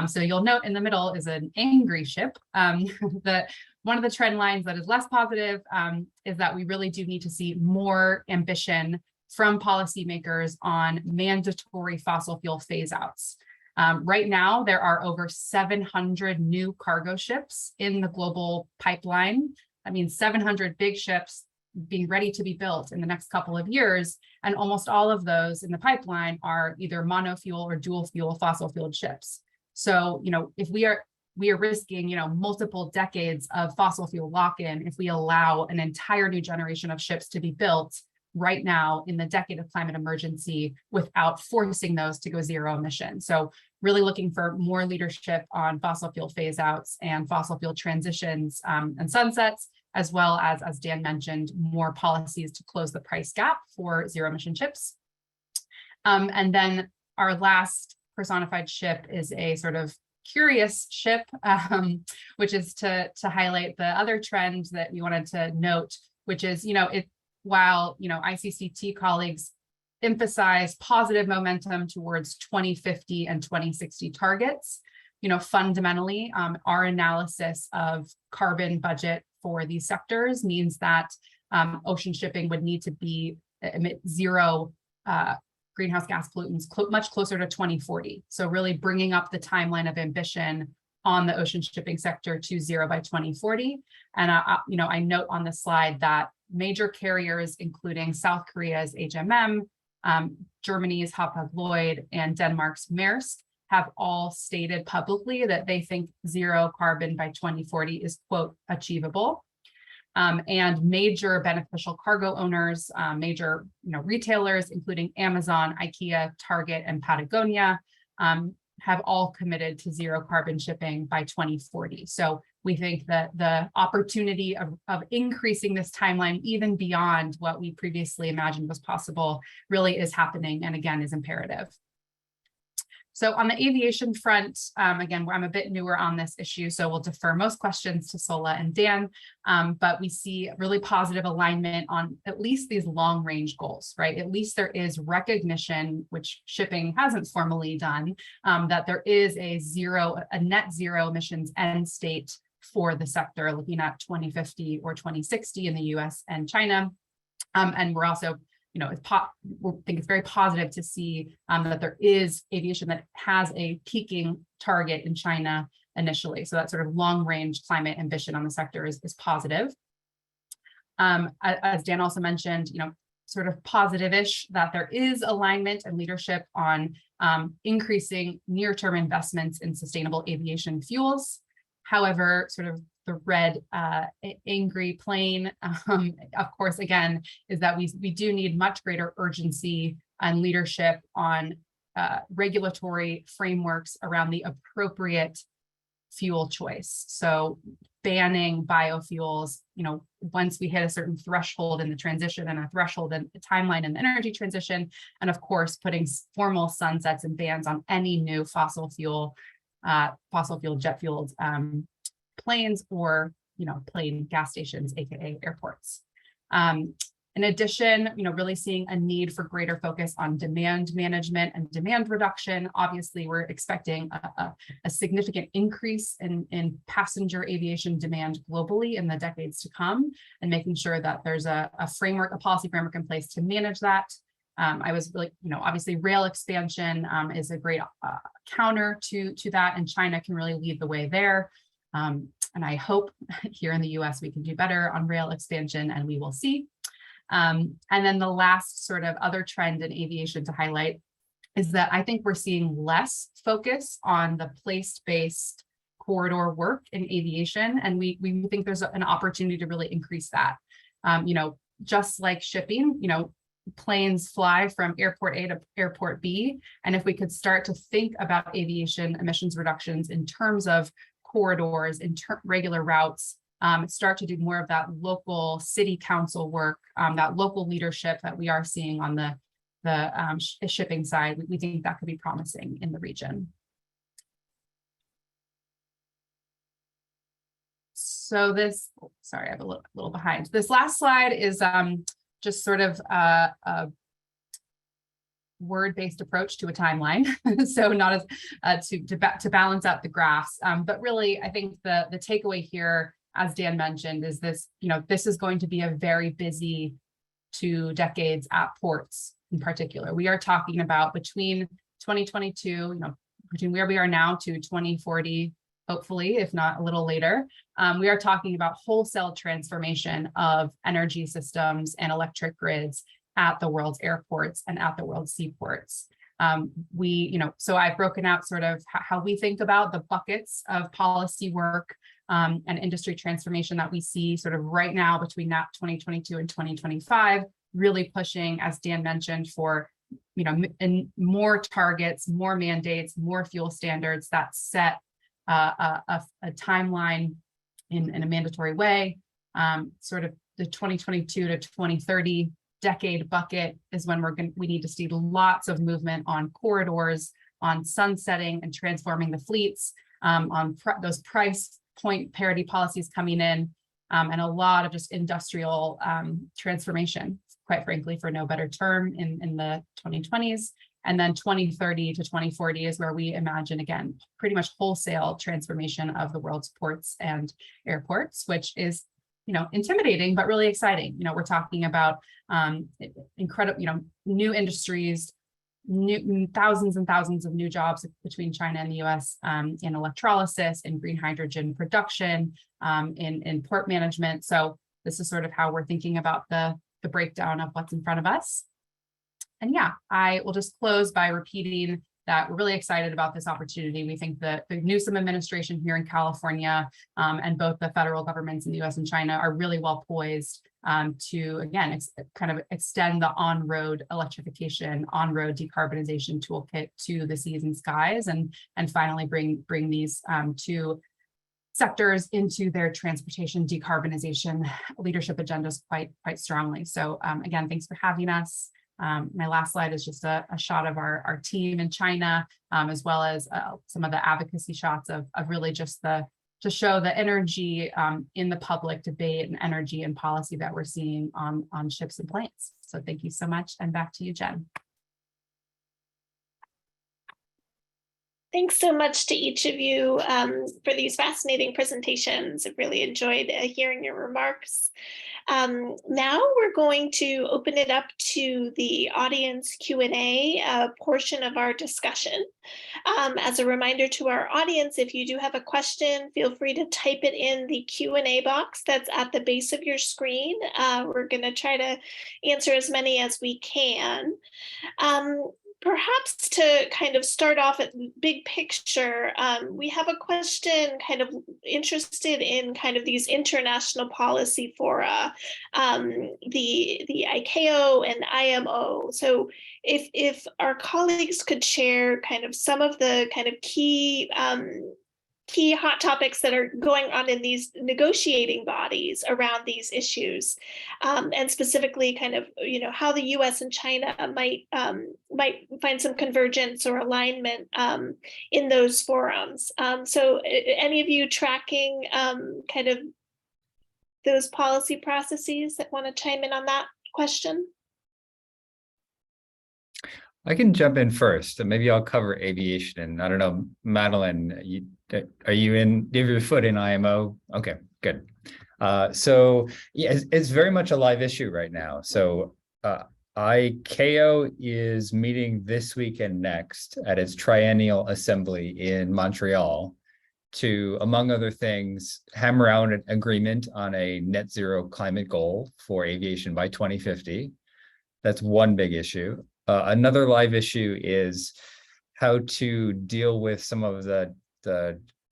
So you'll note in the middle is an angry ship. One of the trend lines that is less positive is that we really do need to see more ambition from policymakers on mandatory fossil fuel phase outs. Right now, there are over 700 new cargo ships in the global pipeline. I mean, 700 big ships being ready to be built in the next couple of years. And almost all of those in the pipeline are either monofuel or dual fuel fossil fueled ships. So, if we are risking, multiple decades of fossil fuel lock-in if we allow an entire new generation of ships to be built right now in the decade of climate emergency without forcing those to go zero emission. So really looking for more leadership on fossil fuel phase outs and fossil fuel transitions and sunsets, as well as Dan mentioned, more policies to close the price gap for zero emission ships. And then our last personified ship is a sort of curious ship, which is to highlight the other trend that we wanted to note, which is, while ICCT colleagues emphasize positive momentum towards 2050 and 2060 targets, fundamentally, our analysis of carbon budget for these sectors means that ocean shipping would need to emit zero greenhouse gas pollutants much closer to 2040. So really bringing up the timeline of ambition on the ocean shipping sector to zero by 2040. And I note on the slide that major carriers, including South Korea's HMM, Germany's Hapag-Lloyd, and Denmark's Maersk, have all stated publicly that they think zero carbon by 2040 is, quote, achievable. And major beneficial cargo owners, major retailers, including Amazon, IKEA, Target, and Patagonia, have all committed to zero carbon shipping by 2040. So we think that the opportunity of increasing this timeline even beyond what we previously imagined was possible really is happening, and again is imperative. So on the aviation front, again, I'm a bit newer on this issue, so we'll defer most questions to Sola and Dan, but we see really positive alignment on at least these long range goals, right? At least there is recognition, which shipping hasn't formally done, that there is a net zero emissions end state for the sector, looking at 2050 or 2060 in the US and China. And we're also we think it's very positive to see that there is aviation that has a peaking target in China initially. So that sort of long-range climate ambition on the sector is positive. As Dan also mentioned, sort of positive-ish that there is alignment and leadership on increasing near-term investments in sustainable aviation fuels. However, sort of the red angry plane, of course, again, is that we do need much greater urgency and leadership on regulatory frameworks around the appropriate fuel choice. So banning biofuels, once we hit a certain threshold in the transition and a threshold and a timeline in the energy transition, and of course, putting formal sunsets and bans on any new fossil fuel jet fueled planes or plane gas stations, aka airports. In addition, really seeing a need for greater focus on demand management and demand reduction. Obviously, we're expecting a significant increase in passenger aviation demand globally in the decades to come, and making sure that there's a policy framework in place to manage that. I was really, obviously rail expansion is a great counter to that, and China can really lead the way there. And I hope here in the US we can do better on rail expansion, and we will see. And then the last sort of other trend in aviation to highlight is that I think we're seeing less focus on the place-based corridor work in aviation, and we think there's an opportunity to really increase that. Just like shipping, planes fly from airport A to airport B, and if we could start to think about aviation emissions reductions in terms of corridors, regular routes, start to do more of that local city council work, that local leadership that we are seeing on the shipping side, we think that could be promising in the region. So this, sorry, I'm a little behind. This last slide is just sort of a word-based approach to a timeline. So not as to balance out the graphs, but really, I think the takeaway here, as Dan mentioned, is this, this is going to be a very busy 2 decades at ports in particular. We are talking about between 2022, between where we are now to 2040, hopefully, if not a little later, we are talking about wholesale transformation of energy systems and electric grids at the world's airports and at the world's seaports. So I've broken out sort of how we think about the buckets of policy work and industry transformation that we see sort of right now between that 2022 and 2025, really pushing, as Dan mentioned, for more targets, more mandates, more fuel standards that set a timeline in a mandatory way. Sort of the 2022 to 2030 decade bucket is when we need to see lots of movement on corridors, on sunsetting and transforming the fleets, on those price point parity policies coming in, and a lot of just industrial transformation, quite frankly, for no better term, in the 2020s. And then 2030 to 2040 is where we imagine, again, pretty much wholesale transformation of the world's ports and airports, which is, intimidating, but really exciting. We're talking about incredible, new industries, thousands and thousands of new jobs between China and the US in electrolysis, in green hydrogen production, in port management. So this is sort of how we're thinking about the breakdown of what's in front of us. And yeah, I will just close by repeating that we're really excited about this opportunity. We think that the Newsom administration here in California and both the federal governments in the US and China are really well poised to, again, kind of extend the on-road electrification, on-road decarbonization toolkit to the seas and skies, and finally bring these two sectors into their transportation decarbonization leadership agendas quite strongly. So again, thanks for having us. My last slide is just a shot of our team in China, as well as some of the advocacy shots of really just to show the energy in the public debate and energy and policy that we're seeing on ships and planes. So thank you so much, and back to you, Jen. Thanks so much to each of you for these fascinating presentations. I really enjoyed hearing your remarks. Now we're going to open it up to the audience Q&A portion of our discussion. As a reminder to our audience, if you do have a question, feel free to type it in the Q&A box that's at the base of your screen. We're going to try to answer as many as we can. Perhaps to kind of start off at big picture, we have a question kind of interested in kind of these international policy fora, the ICAO and IMO. So if our colleagues could share kind of some of the kind of key hot topics that are going on in these negotiating bodies around these issues, and specifically kind of, how the US and China might find some convergence or alignment in those forums. So any of you tracking kind of those policy processes that want to chime in on that question? I can jump in first, and maybe I'll cover aviation. And I don't know, Madeline, do you have your foot in IMO? Okay, good. So yeah, it's very much a live issue right now. So ICAO is meeting this week and next at its triennial assembly in Montreal to, among other things, hammer out an agreement on a net zero climate goal for aviation by 2050. That's one big issue. Another live issue is how to deal with some of the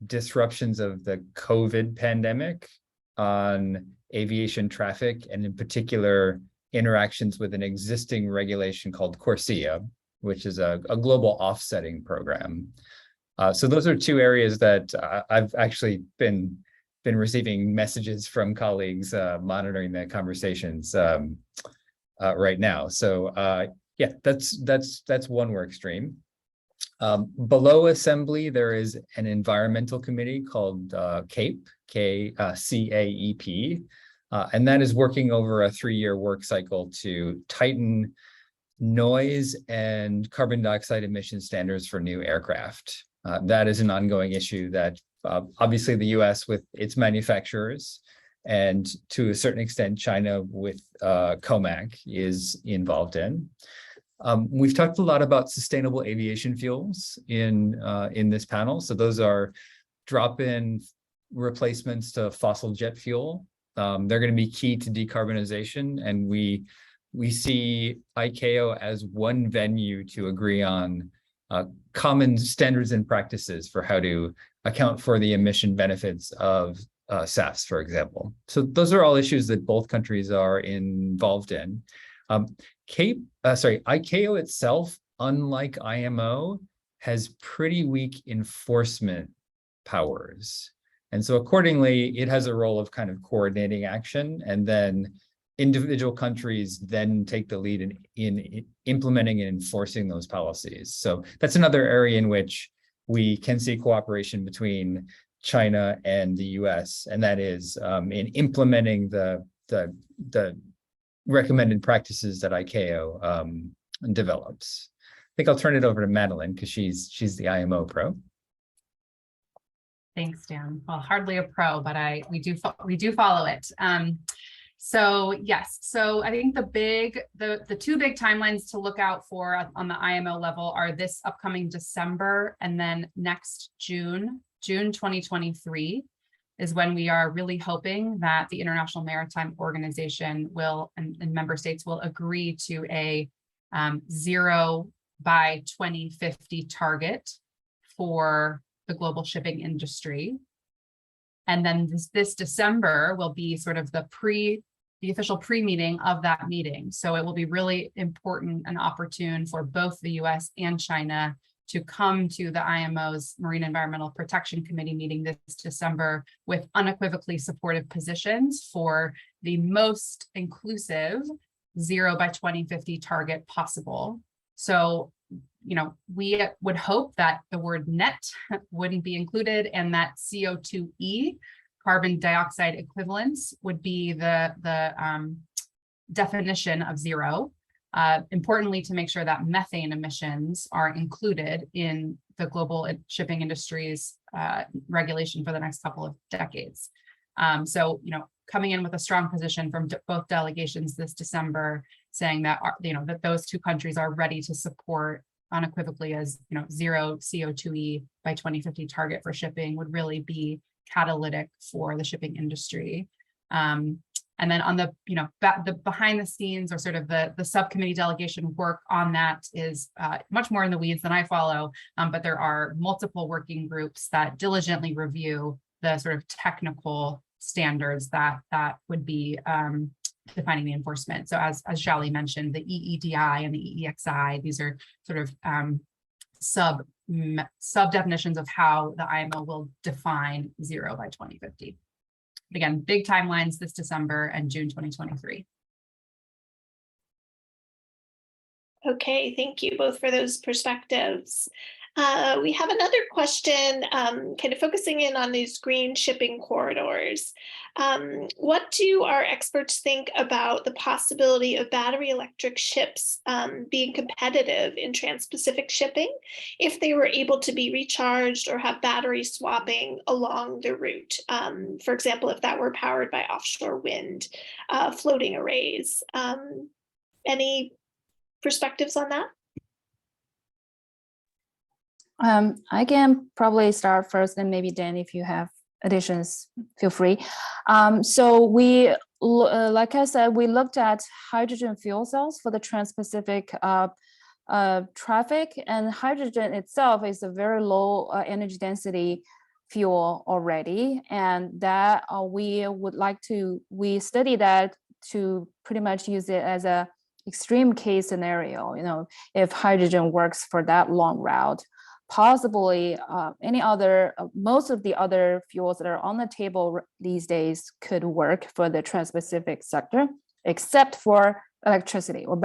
disruptions of the COVID pandemic on aviation traffic, and in particular, interactions with an existing regulation called CORSIA, which is a global offsetting program. So those are two areas that I've actually been receiving messages from colleagues monitoring the conversations right now. So yeah, that's one work stream. Below Assembly, there is an environmental committee called CAPE, CAEP, and that is working over a 3-year work cycle to tighten noise and carbon dioxide emission standards for new aircraft. That is an ongoing issue that obviously the US with its manufacturers, and to a certain extent China with COMAC is involved in. We've talked a lot about sustainable aviation fuels in this panel. So those are drop-in replacements to fossil jet fuel. They're going to be key to decarbonization, and we see ICAO as one venue to agree on common standards and practices for how to account for the emission benefits of SAFs, for example. So those are all issues that both countries are involved in. ICAO itself, unlike IMO, has pretty weak enforcement powers. And so accordingly, it has a role of kind of coordinating action, and then individual countries then take the lead in implementing and enforcing those policies. So that's another area in which we can see cooperation between China and the US, and that is in implementing the recommended practices that ICAO develops. I think I'll turn it over to Madeline because she's the IMO pro. Thanks, Dan. Well, hardly a pro, but we do follow it. So yes, so I think the two big timelines to look out for on the IMO level are this upcoming December, and then next June 2023 is when we are really hoping that the International Maritime Organization will and member states will agree to a 0 by 2050 target for the global shipping industry. And then this December will be sort of the official pre-meeting of that meeting. So it will be really important and opportune for both the US and China to come to the IMO's Marine Environmental Protection Committee meeting this December with unequivocally supportive positions for the most inclusive 0 by 2050 target possible. So, you know, we would hope that the word net wouldn't be included, and that CO2e, carbon dioxide equivalents, would be the definition of 0. Importantly, to make sure that methane emissions are included in the global shipping industry's regulation for the next couple of decades. So, you know, coming in with a strong position from both delegations this December, saying that, that those two countries are ready to support unequivocally as, 0 CO2e by 2050 target for shipping would really be catalytic for the shipping industry. And then on the behind the scenes, or sort of the subcommittee delegation work on that is much more in the weeds than I follow, but there are multiple working groups that diligently review the sort of technical standards that would be defining the enforcement. So as Xiaoli mentioned, the EEDI and the EEXI, these are sort of sub definitions of how the IMO will define 0 by 2050. Again, big timelines this December and June 2023. Okay, thank you both for those perspectives. We have another question, kind of focusing in on these green shipping corridors. What do our experts think about the possibility of battery electric ships being competitive in trans-Pacific shipping if they were able to be recharged or have battery swapping along the route? For example, if that were powered by offshore wind floating arrays. Any perspectives on that? I can probably start first, and maybe Dan, if you have additions, feel free. So we, like I said, we looked at hydrogen fuel cells for the Trans-Pacific traffic, and hydrogen itself is a very low energy density fuel already, and that we study that to pretty much use it as a extreme case scenario. You know, if hydrogen works for that long route, possibly most of the other fuels that are on the table these days could work for the Trans-Pacific sector, except for electricity or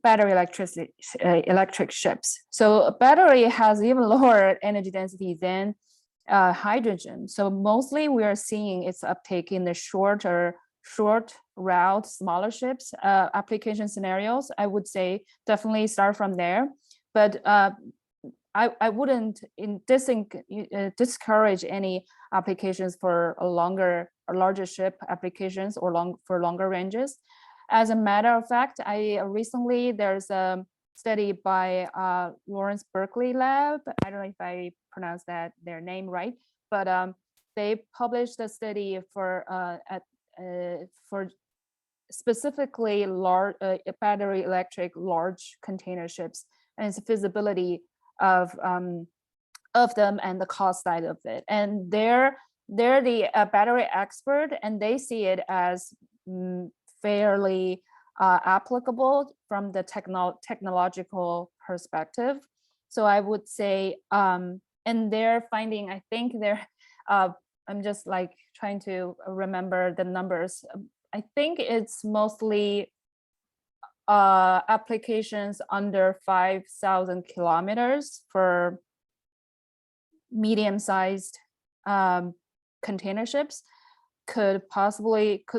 electric ships. So a battery has even lower energy density than hydrogen. So mostly we are seeing its uptake in the short route, smaller ships application scenarios. I would say definitely start from there, but I wouldn't discourage any applications for larger ship applications or for longer ranges. As a matter of fact, recently there's a study by Lawrence Berkeley Lab. I don't know if I pronounced their name right, but they published a study for specifically large battery electric large container ships and its feasibility of them and the cost side of it. And they're the battery expert, and they see it as fairly applicable from the technological perspective. So I would say, and their finding, I think I'm just like trying to remember the numbers. I think it's mostly applications under 5,000 kilometers for medium-sized container ships could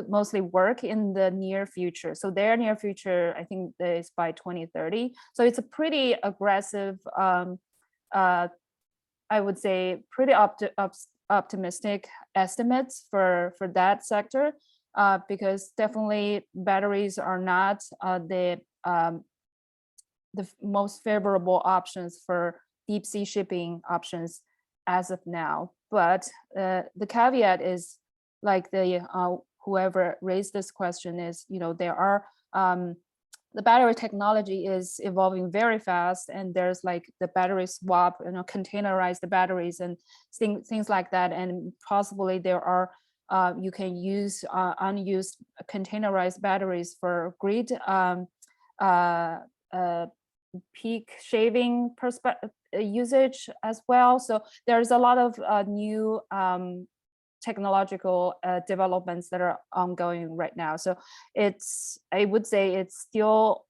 mostly work in the near future. So their near future, I think, is by 2030. So it's a pretty aggressive, I would say, pretty optimistic estimates for that sector. Because definitely batteries are not the most favorable options for deep sea shipping options as of now. But the caveat is, like whoever raised this question is, there are the battery technology is evolving very fast, and there's like the battery swap, containerized batteries and things like that, and possibly there are. You can use unused containerized batteries for grid peak shaving usage as well. So there's a lot of new technological developments that are ongoing right now. So I would say it's still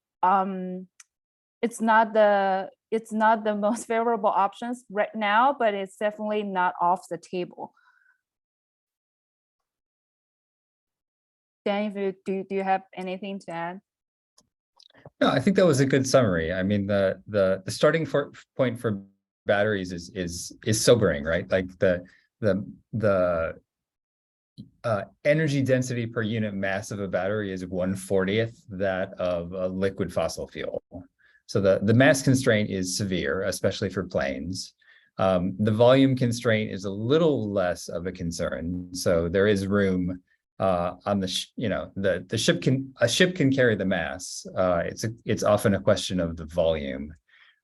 it's not the most favorable options right now, but it's definitely not off the table. Dan, do you have anything to add? No, I think that was a good summary. I mean, the starting point for batteries is sobering, right? Like the energy density per unit mass of a battery is 1/40th that of a liquid fossil fuel. So the mass constraint is severe, especially for planes. The volume constraint is a little less of a concern. So there is room on a ship can carry the mass. It's often a question of the volume,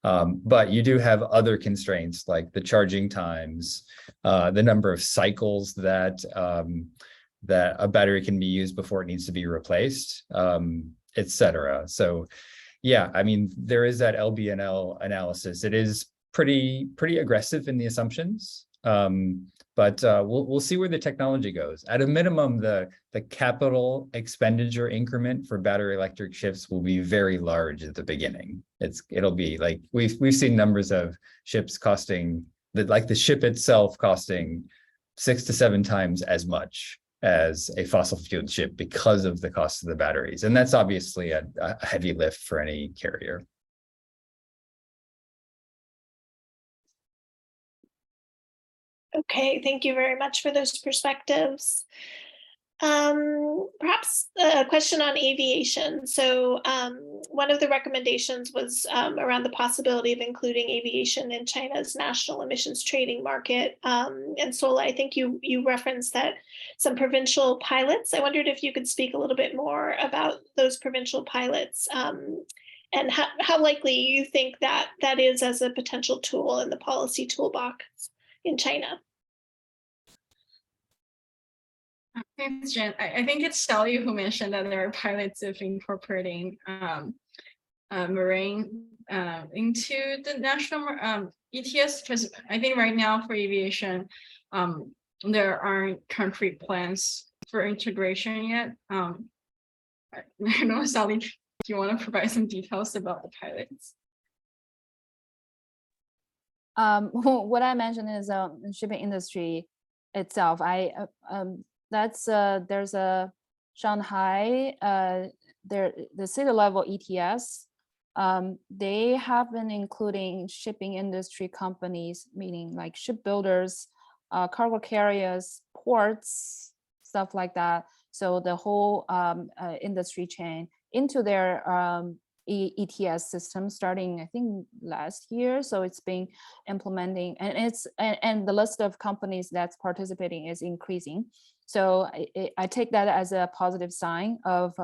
but you do have other constraints like the charging times, the number of cycles that a battery can be used before it needs to be replaced, etc. So yeah, I mean, there is that LBNL analysis. It is pretty aggressive in the assumptions. But we'll see where the technology goes. At a minimum, the capital expenditure increment for battery electric ships will be very large at the beginning. It'll be like we've seen numbers of ships costing the ship itself costing 6 to 7 times as much as a fossil fueled ship because of the cost of the batteries, and that's obviously a heavy lift for any carrier. Okay, thank you very much for those perspectives. Perhaps a question on aviation. So one of the recommendations was around the possibility of including aviation in China's national emissions trading market. And Sola, I think you referenced that some provincial pilots. I wondered if you could speak a little bit more about those provincial pilots and how likely you think that that is as a potential tool in the policy toolbox in China. Thanks, Jen. I think it's Sally who mentioned that there are pilots of incorporating marine into the national ETS, because I think right now for aviation, there aren't concrete plans for integration yet. I don't know, Sally, do you want to provide some details about the pilots? What I mentioned is shipping industry itself. There's a Shanghai, the city level ETS. They have been including shipping industry companies, meaning like shipbuilders, cargo carriers, ports, stuff like that. So the whole industry chain into their ETS system starting, I think, last year. So it's been implementing, and the list of companies that's participating is increasing. So I take that as a positive sign of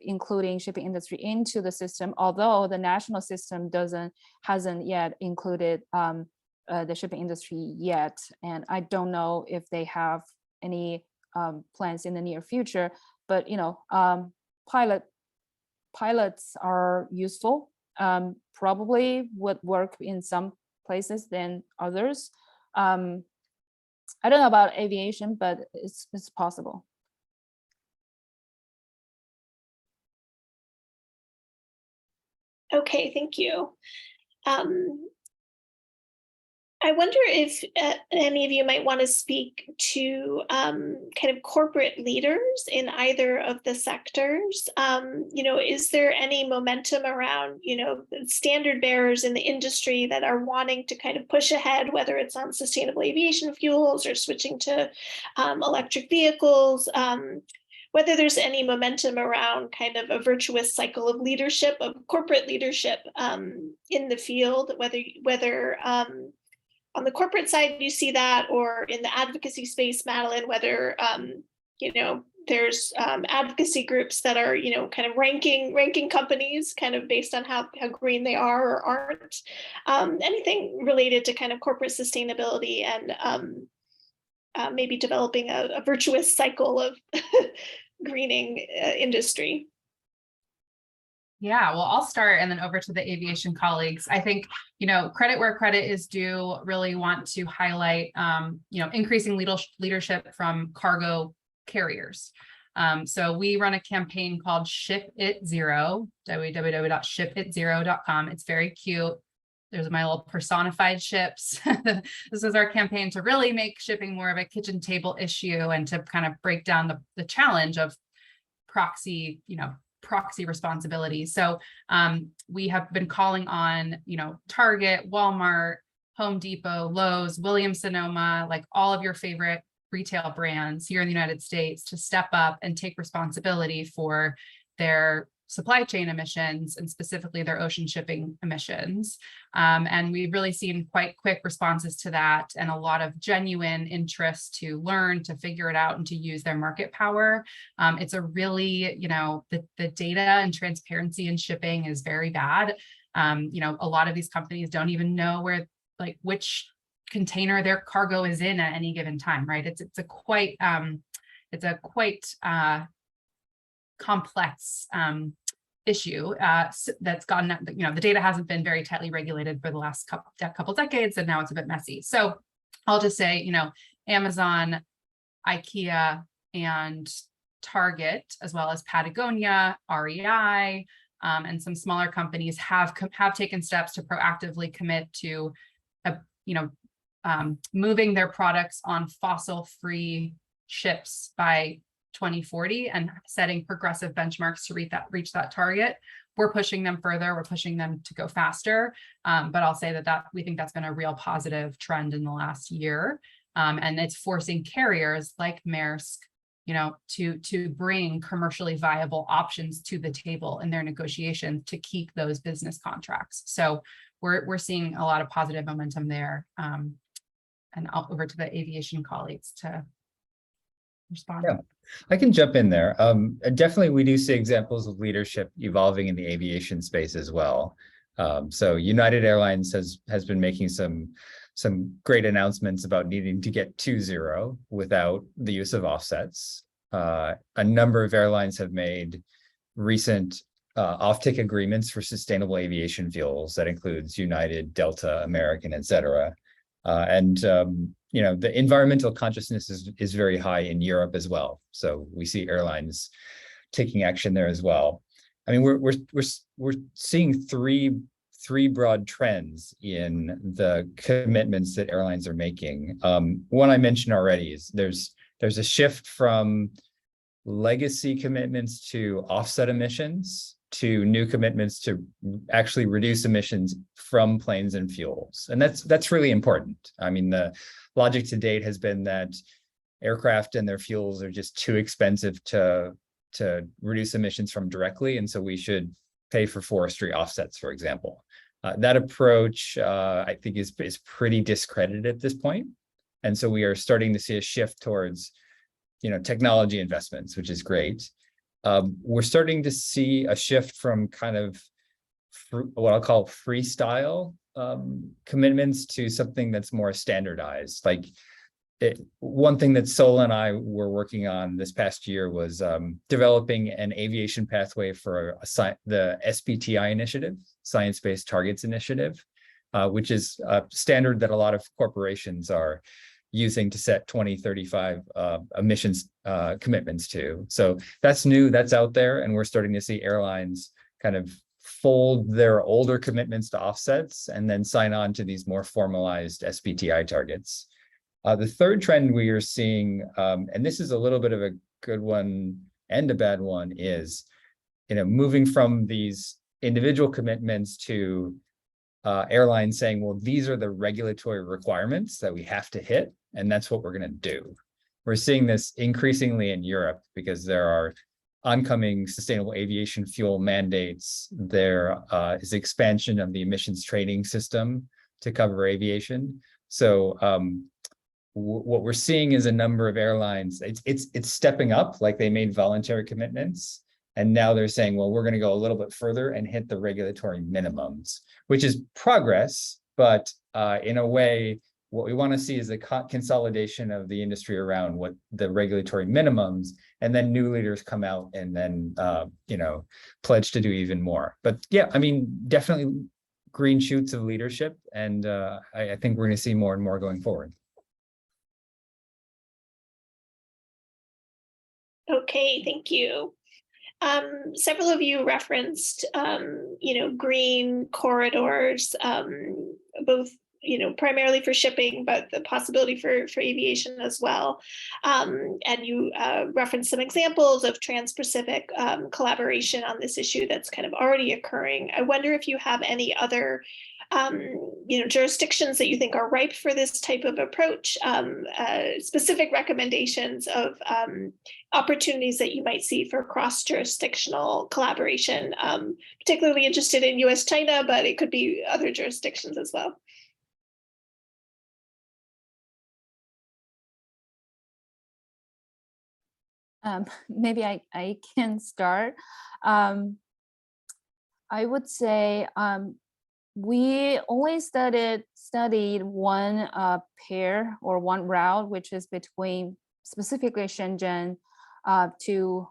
including shipping industry into the system, although the national system hasn't yet included the shipping industry yet. And I don't know if they have any plans in the near future, but pilots are useful, probably would work in some places than others. I don't know about aviation, but it's possible. Okay, thank you. I wonder if any of you might want to speak to kind of corporate leaders in either of the sectors. Is there any momentum around, standard bearers in the industry that are wanting to kind of push ahead, whether it's on sustainable aviation fuels or switching to electric vehicles? Whether there's any momentum around kind of a virtuous cycle of leadership, of corporate leadership in the field, whether on the corporate side, you see that, or in the advocacy space, Madeline, whether, there's advocacy groups that are, kind of ranking companies kind of based on how green they are or aren't. Anything related to kind of corporate sustainability and maybe developing a virtuous cycle of greening industry. Yeah, well, I'll start and then over to the aviation colleagues. I think, credit where credit is due, really want to highlight, increasing leadership from cargo carriers. So we run a campaign called Ship It Zero, www.shipitzero.com. It's very cute. There's my little personified ships. This is our campaign to really make shipping more of a kitchen table issue and to kind of break down the challenge of proxy responsibility. So we have been calling on, Target, Walmart, Home Depot, Lowe's, Williams-Sonoma, like all of your favorite retail brands here in the United States to step up and take responsibility for their supply chain emissions and specifically their ocean shipping emissions. And we've really seen quite quick responses to that and a lot of genuine interest to learn, to figure it out and to use their market power. It's a really, the data and transparency in shipping is very bad. A lot of these companies don't even know which container their cargo is in at any given time, right? It's a quite complex issue that's gotten, the data hasn't been very tightly regulated for the last couple decades, and now it's a bit messy. So I'll just say, Amazon, IKEA, and Target, as well as Patagonia, REI, and some smaller companies have taken steps to proactively commit to, moving their products on fossil-free ships by 2040 and setting progressive benchmarks to reach that target. We're pushing them further. We're pushing them to go faster. But I'll say that we think that's been a real positive trend in the last year. And it's forcing carriers like Maersk, to bring commercially viable options to the table in their negotiation to keep those business contracts. So we're seeing a lot of positive momentum there. And over to the aviation colleagues to respond. Yeah, I can jump in there. Definitely, we do see examples of leadership evolving in the aviation space as well. So United Airlines has been making some great announcements about needing to get to zero without the use of offsets. A number of airlines have made recent off-take agreements for sustainable aviation fuels. That includes United, Delta, American, et cetera. The environmental consciousness is very high in Europe as well. So we see airlines taking action there as well. I mean, we're seeing three broad trends in the commitments that airlines are making. One I mentioned already is there's a shift from legacy commitments to offset emissions to new commitments to actually reduce emissions from planes and fuels. And that's really important. I mean, the logic to date has been that aircraft and their fuels are just too expensive to reduce emissions from directly. And so we should pay for forestry offsets, for example. That approach, I think, is pretty discredited at this point. And so we are starting to see a shift towards, technology investments, which is great. We're starting to see a shift from kind of what I'll call freestyle commitments to something that's more standardized. Like one thing that Sol and I were working on this past year was developing an aviation pathway for the SBTI initiative, Science-Based Targets Initiative, which is a standard that a lot of corporations are using to set 2035 emissions commitments to. So that's new, that's out there, and we're starting to see airlines kind of fold their older commitments to offsets and then sign on to these more formalized SBTI targets. The third trend we are seeing, and this is a little bit of a good one and a bad one, is moving from these individual commitments to airlines saying, well, these are the regulatory requirements that we have to hit, and that's what we're going to do. We're seeing this increasingly in Europe because there are oncoming sustainable aviation fuel mandates. There is expansion of the emissions trading system to cover aviation. So what we're seeing is a number of airlines, it's stepping up, like they made voluntary commitments. And now they're saying, well, we're going to go a little bit further and hit the regulatory minimums, which is progress. But in a way, what we want to see is a consolidation of the industry around what the regulatory minimums, and then new leaders come out and then, pledge to do even more. But yeah, I mean, definitely green shoots of leadership. And I think we're going to see more and more going forward. Okay, thank you. Several of you referenced, green corridors, both, primarily for shipping, but the possibility for aviation as well. And you referenced some examples of trans-Pacific collaboration on this issue that's kind of already occurring. I wonder if you have any other jurisdictions that you think are ripe for this type of approach, specific recommendations of opportunities that you might see for cross-jurisdictional collaboration, particularly interested in US-China, but it could be other jurisdictions as well. Maybe I can start. I would say we only studied one pair or one route, which is between specifically Shenzhen to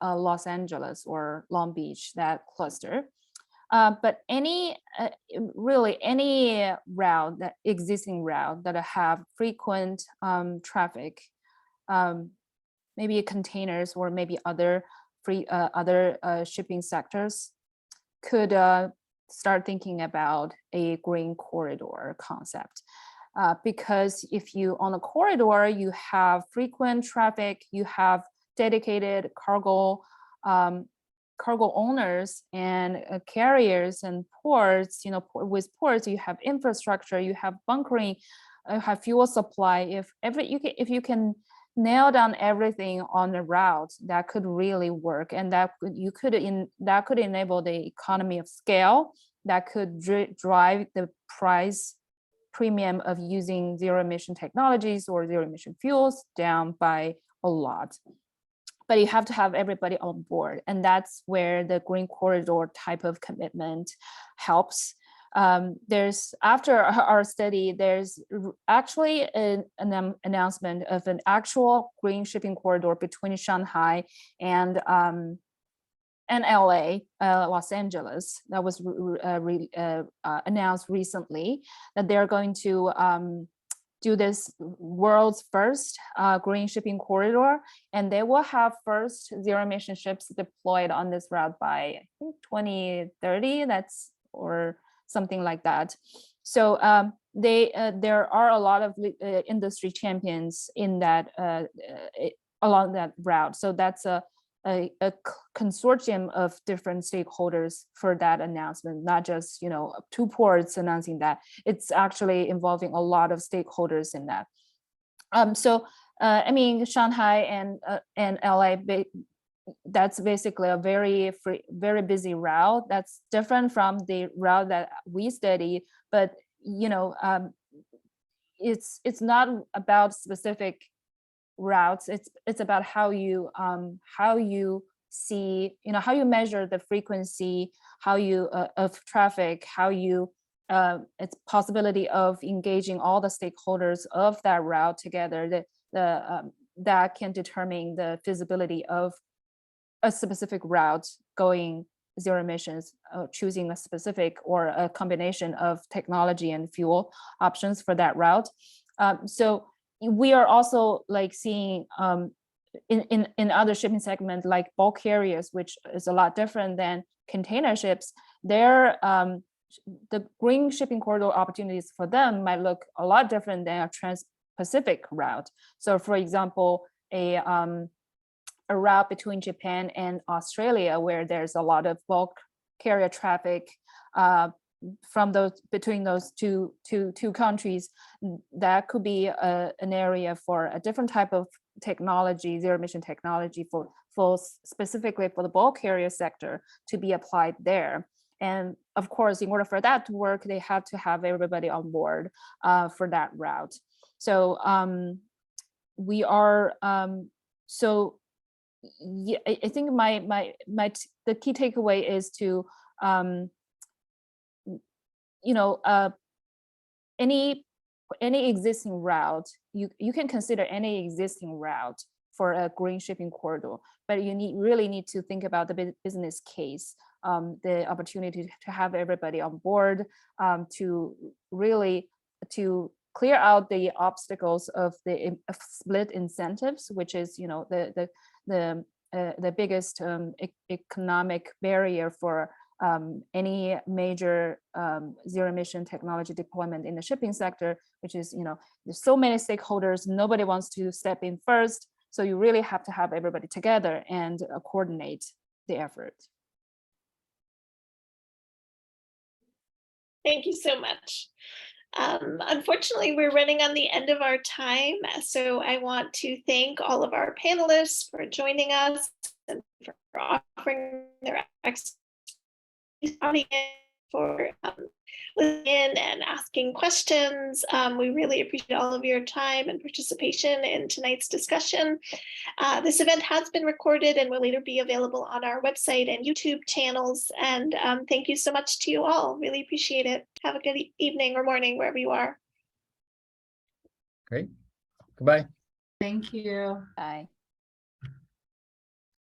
Los Angeles or Long Beach, that cluster. But really any route, that existing route that have frequent traffic, maybe containers or maybe other shipping sectors, could start thinking about a green corridor concept. Because if you, on a corridor, you have frequent traffic, you have dedicated cargo owners and carriers and ports. With ports, you have infrastructure, you have bunkering, you have fuel supply. If you can nail down everything on the route that could really work, and that could enable the economy of scale that could drive the price premium of using zero emission technologies or zero emission fuels down by a lot. But you have to have everybody on board, and that's where the green corridor type of commitment helps. There's, after our study, there's actually an announcement of an actual green shipping corridor between Shanghai and LA, Los Angeles, that was announced recently, that they're going to do this world's first green shipping corridor, and they will have first zero emission ships deployed on this route by, I think, 2030, that's, or something like that. So there are a lot of industry champions in that along that route. So that's a consortium of different stakeholders for that announcement, not just, you know, two ports announcing that. It's actually involving a lot of stakeholders in that. I mean, Shanghai and LA, that's basically a very busy route. That's different from the route that we study, but you know, it's not about specific routes. It's about how you see, you know, how you measure the frequency, how you of traffic, how you it's possibility of engaging all the stakeholders of that route together, that can determine the feasibility of a specific route going zero emissions, choosing a specific or a combination of technology and fuel options for that route. So we are also like seeing in other shipping segments like bulk carriers, which is a lot different than container ships. There, the green shipping corridor opportunities for them might look a lot different than a trans-Pacific route. So, for example, a route between Japan and Australia, where there's a lot of bulk carrier traffic from between those two countries, that could be an area for a different type of technology, zero emission technology for specifically for the bulk carrier sector to be applied there. And of course, in order for that to work, they have to have everybody on board for that route. So we are yeah, I think the key takeaway is to you know, any existing route, you can consider any existing route for a green shipping corridor, but you really need to think about the business case, the opportunity to have everybody on board, to clear out the obstacles of the split incentives, which is, you know, the biggest economic barrier for any major zero emission technology deployment in the shipping sector, which is, you know, there's so many stakeholders, nobody wants to step in first. So you really have to have everybody together and coordinate the effort. Thank you so much. Unfortunately, we're running on the end of our time, so I want to thank all of our panelists for joining us and for offering their expertise, for listening in and asking questions. We really appreciate all of your time and participation in tonight's discussion. This event has been recorded and will later be available on our website and YouTube channels. And thank you so much to you all. Really appreciate it. Have a good evening or morning wherever you are. Great. Goodbye. Thank you. Bye.